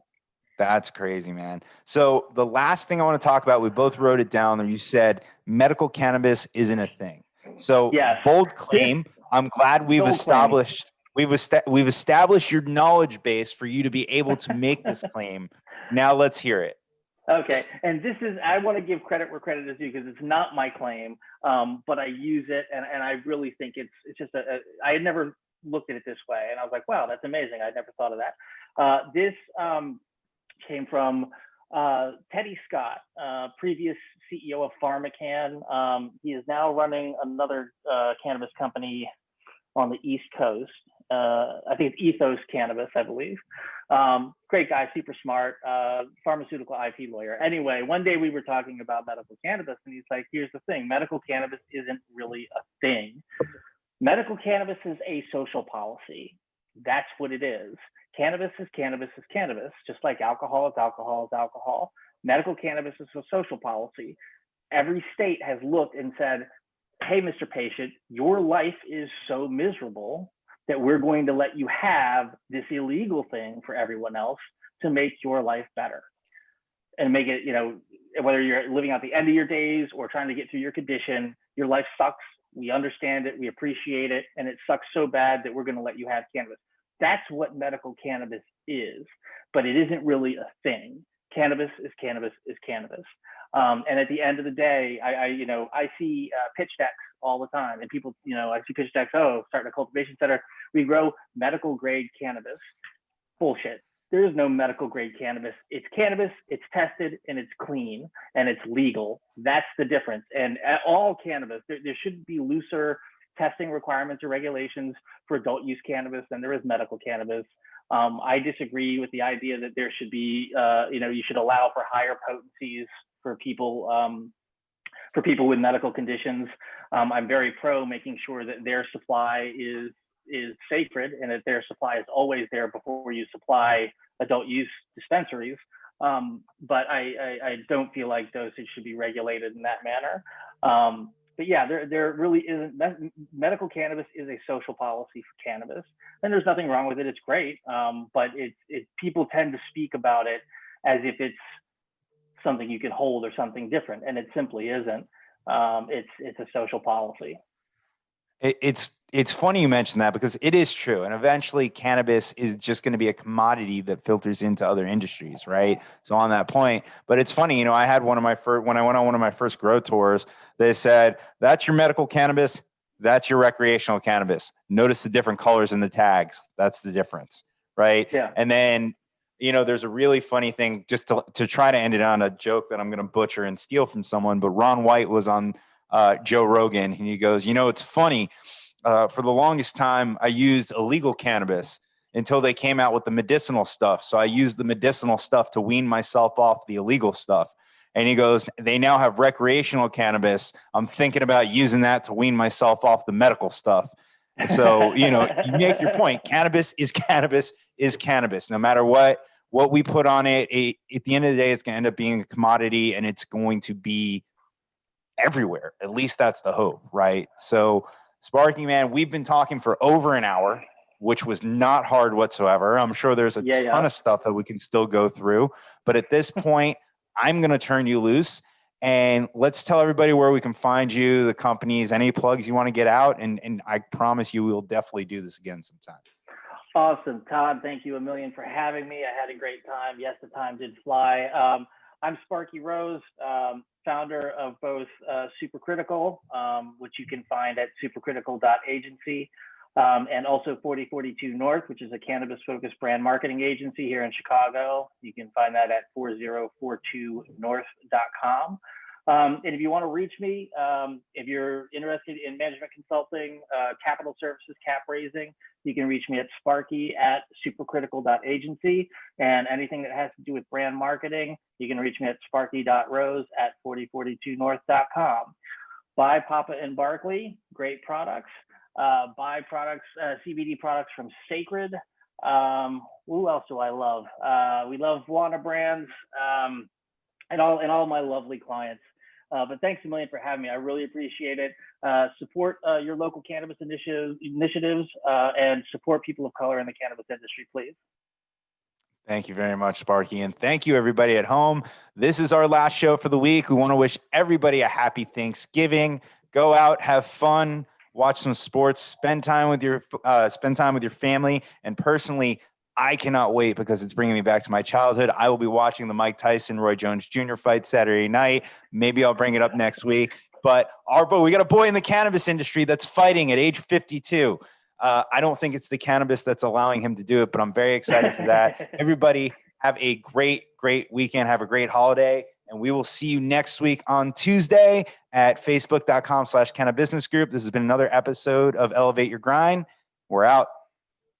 That's crazy, man. So the last thing I want to talk about, we both wrote it down there. You said medical cannabis isn't a thing. So yes. Bold claim. I'm glad we've established your knowledge base for you to be able to make this claim. Now let's hear it. Okay. And I want to give credit where credit is due because it's not my claim, but I use it. And I really think it's just I had never looked at it this way. And I was like, wow, that's amazing. I'd never thought of that. This came from Teddy Scott, previous CEO of PharmaCann. He is now running another cannabis company on the East Coast. I think it's Ethos Cannabis, I believe. Great guy, super smart, pharmaceutical IP lawyer. Anyway, one day we were talking about medical cannabis and he's like, here's the thing, medical cannabis isn't really a thing. Medical cannabis is a social policy. That's what it is. Cannabis is cannabis is cannabis, just like alcohol is alcohol is alcohol. Medical cannabis is a social policy. Every state has looked and said, hey, Mr. Patient, your life is so miserable that we're going to let you have this illegal thing for everyone else to make your life better and make it, whether you're living out the end of your days or trying to get through your condition, your life sucks. We understand it, we appreciate it, and it sucks so bad that we're going to let you have cannabis. That's what medical cannabis is, but it isn't really a thing. Cannabis is cannabis is cannabis. And at the end of the day, I see pitch decks all the time, and people, I see pitch decks. Oh, starting a cultivation center, we grow medical grade cannabis. Bullshit. There is no medical grade cannabis. It's cannabis, it's tested, and it's clean, and it's legal. That's the difference. And at all cannabis, there should be looser testing requirements or regulations for adult use cannabis than there is medical cannabis. I disagree with the idea that there should be, you should allow for higher potencies for people with medical conditions. I'm very pro making sure that their supply is sacred and that their supply is always there before you supply adult use dispensaries. But I don't feel like dosage should be regulated in that manner. But yeah, there really isn't. Medical cannabis is a social policy for cannabis, and there's nothing wrong with it. It's great, but people tend to speak about it as if it's something you can hold or something different, and it simply isn't. It's a social policy. It's funny you mentioned that because it is true. And eventually cannabis is just going to be a commodity that filters into other industries. Right. So on that point, but it's funny, I had when I went on one of my first grow tours, they said, that's your medical cannabis. That's your recreational cannabis. Notice the different colors in the tags. That's the difference. Right. Yeah. And then, there's a really funny thing just to try to end it on a joke that I'm going to butcher and steal from someone. But Ron White was on Joe Rogan and he goes, it's funny. For the longest time, I used illegal cannabis until they came out with the medicinal stuff. So I used the medicinal stuff to wean myself off the illegal stuff. And he goes, they now have recreational cannabis. I'm thinking about using that to wean myself off the medical stuff. And so, you make your point. Cannabis is cannabis is cannabis. No matter what what we put on it, at the end of the day, it's going to end up being a commodity, and it's going to be everywhere. At least that's the hope, right? So, Sparky, man, we've been talking for over an hour, which was not hard whatsoever. I'm sure there's a ton of stuff that we can still go through. But at this point, I'm going to turn you loose, and let's tell everybody where we can find you, the companies, any plugs you want to get out. And I promise you, we'll definitely do this again sometime. Awesome. Todd, thank you a million for having me. I had a great time. Yes, the time did fly. I'm Sparky Rose, founder of both Supercritical, which you can find at supercritical.agency, and also 4042 North, which is a cannabis-focused brand marketing agency here in Chicago. You can find that at 4042north.com. And if you want to reach me, if you're interested in management consulting, capital services, cap raising, you can reach me at sparky@supercritical.agency. And anything that has to do with brand marketing, you can reach me at sparky.rose@4042north.com. Buy Papa and Barkley, great products. Buy products, CBD products from Sacred. Who else do I love? We love Wana Brands, and all my lovely clients. But thanks a million for having me. I really appreciate it. Support your local cannabis initiatives and support people of color in the cannabis industry, please. Thank you very much, Sparky. And thank you, everybody at home. This is our last show for the week. We want to wish everybody a happy Thanksgiving. Go out, have fun, watch some sports, spend time with your family. And personally, I cannot wait because it's bringing me back to my childhood. I will be watching the Mike Tyson, Roy Jones Jr. fight Saturday night. Maybe I'll bring it up next week. But we got a boy in the cannabis industry that's fighting at age 52. I don't think it's the cannabis that's allowing him to do it, but I'm very excited for that. Everybody have a great, great weekend. Have a great holiday. And we will see you next week on Tuesday at facebook.com/Canna Business Group. This has been another episode of Elevate Your Grind. We're out.